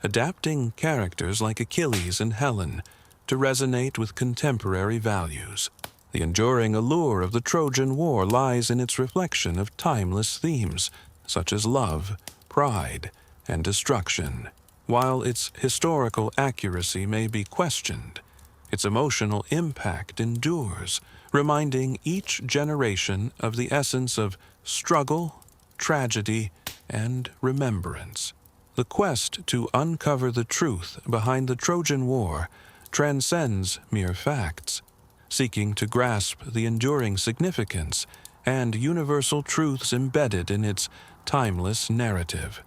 adapting characters like Achilles and Helen to resonate with contemporary values. The enduring allure of the Trojan War lies in its reflection of timeless themes, such as love, pride, and destruction. While its historical accuracy may be questioned, its emotional impact endures, reminding each generation of the essence of struggle, tragedy, and remembrance. The quest to uncover the truth behind the Trojan War transcends mere facts, seeking to grasp the enduring significance and universal truths embedded in its timeless narrative.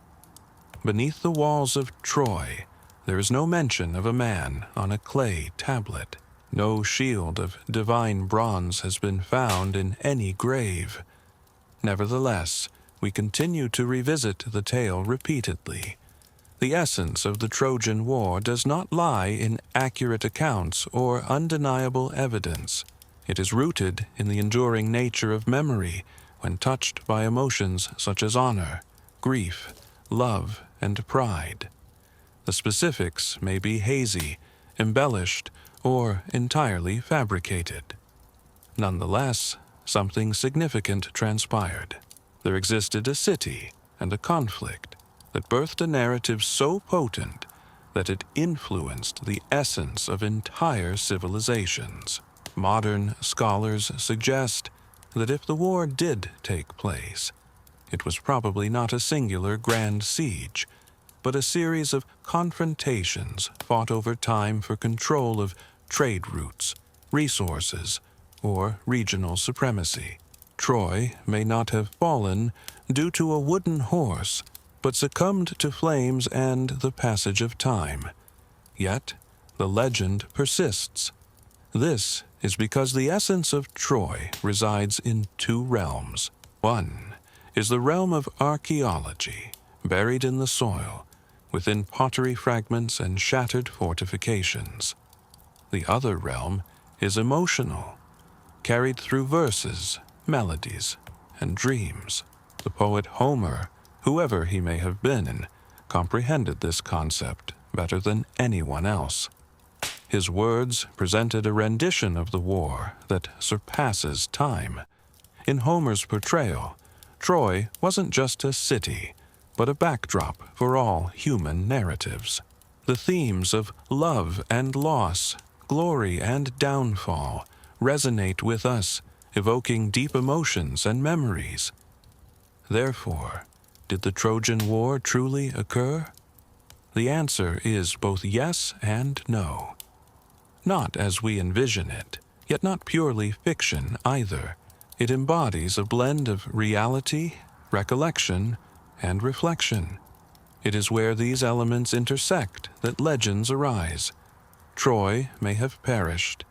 Beneath the walls of Troy, there is no mention of a man on a clay tablet. No shield of divine bronze has been found in any grave. Nevertheless, we continue to revisit the tale repeatedly. The essence of the Trojan War does not lie in accurate accounts or undeniable evidence. It is rooted in the enduring nature of memory when touched by emotions such as honor, grief, love, and pride. The specifics may be hazy, embellished, or entirely fabricated. Nonetheless, something significant transpired. There existed a city and a conflict that birthed a narrative so potent that it influenced the essence of entire civilizations. Modern scholars suggest that if the war did take place, it was probably not a singular grand siege, but a series of confrontations fought over time for control of trade routes, resources, or regional supremacy. Troy may not have fallen due to a wooden horse, but succumbed to flames and the passage of time. Yet, the legend persists. This is because the essence of Troy resides in two realms. One is the realm of archaeology, buried in the soil, within pottery fragments and shattered fortifications. The other realm is emotional, carried through verses, melodies, and dreams. The poet Homer, whoever he may have been, comprehended this concept better than anyone else. His words presented a rendition of the war that surpasses time. In Homer's portrayal, Troy wasn't just a city, but a backdrop for all human narratives. The themes of love and loss, glory and downfall resonate with us, evoking deep emotions and memories. Therefore, did the Trojan War truly occur? The answer is both yes and no. Not as we envision it, yet not purely fiction either. It embodies a blend of reality, recollection, and reflection. It is where these elements intersect that legends arise. Troy may have perished,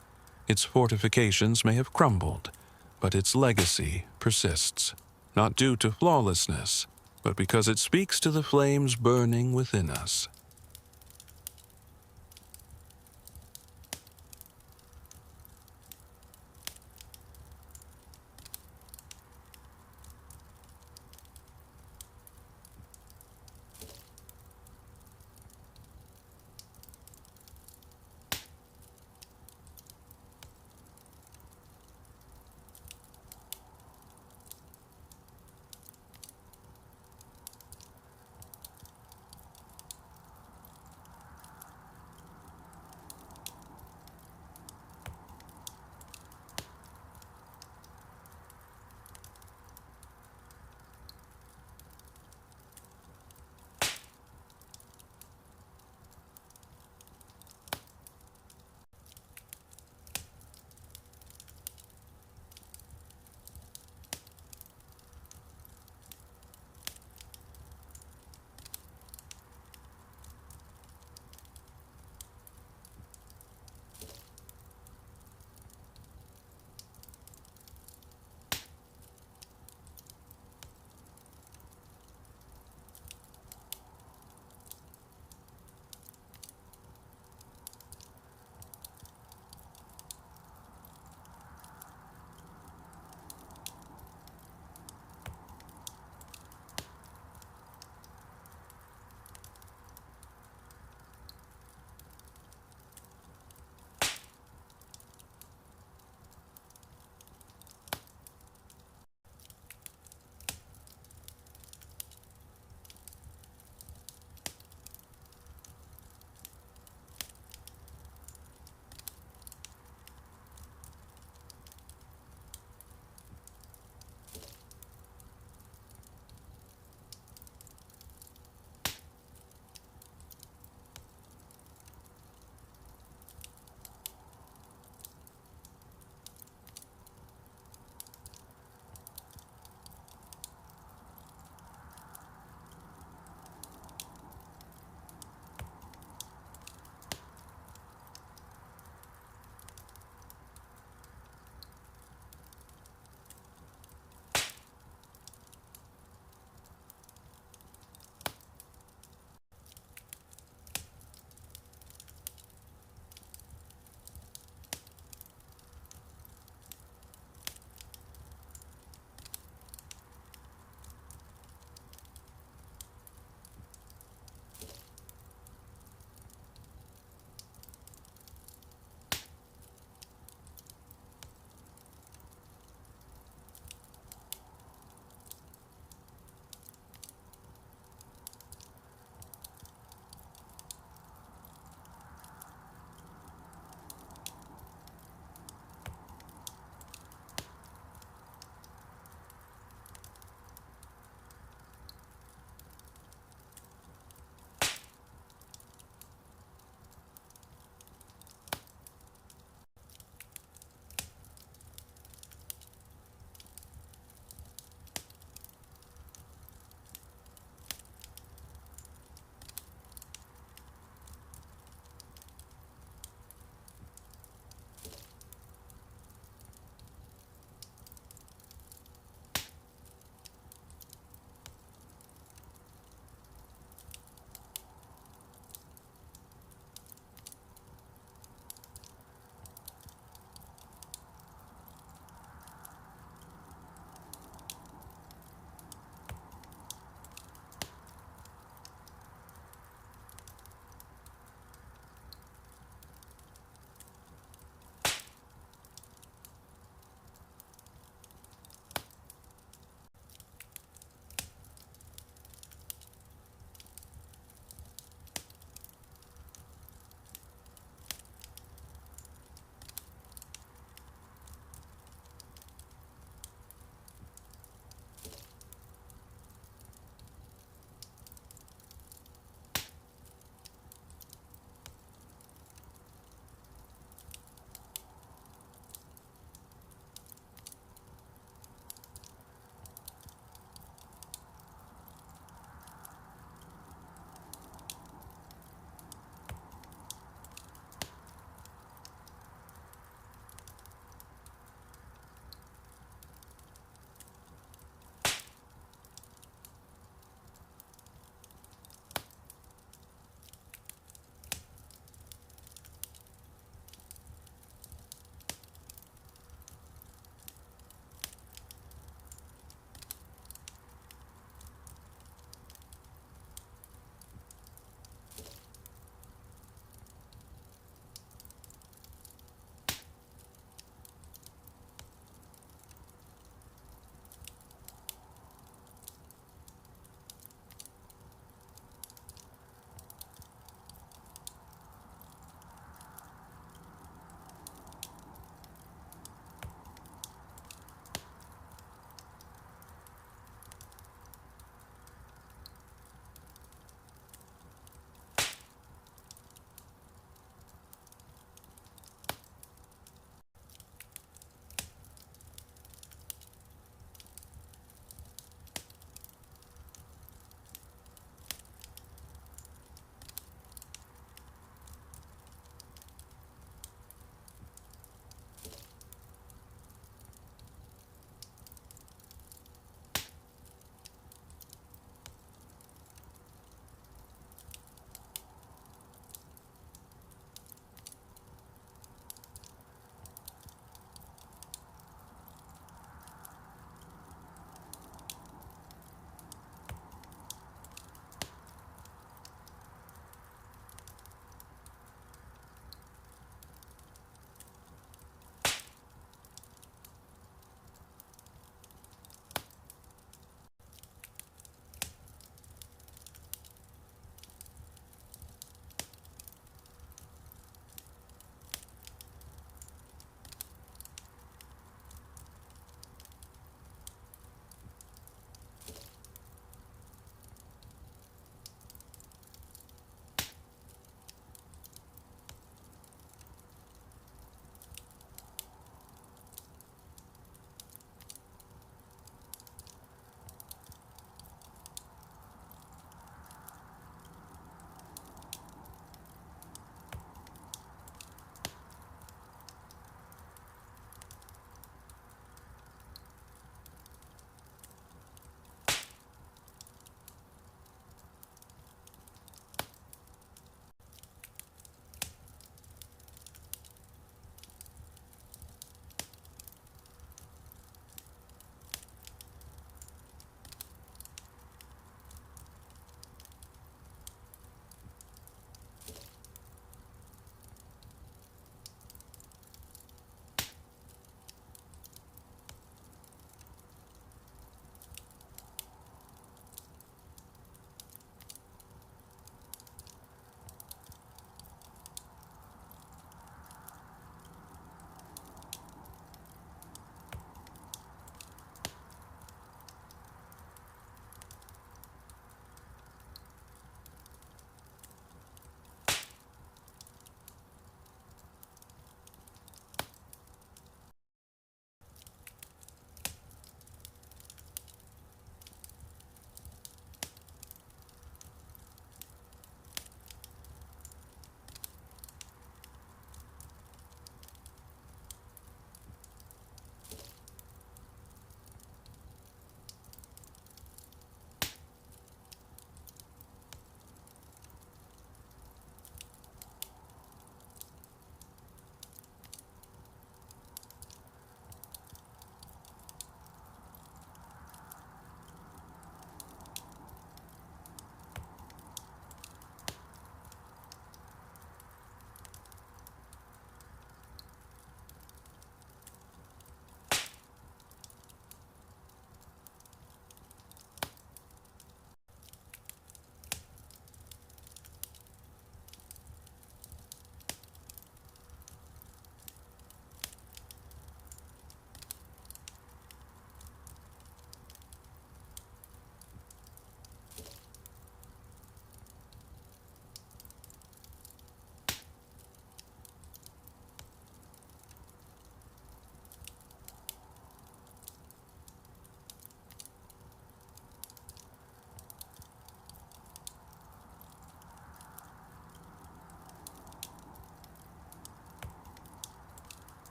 its fortifications may have crumbled, but its legacy persists, not due to flawlessness, but because it speaks to the flames burning within us.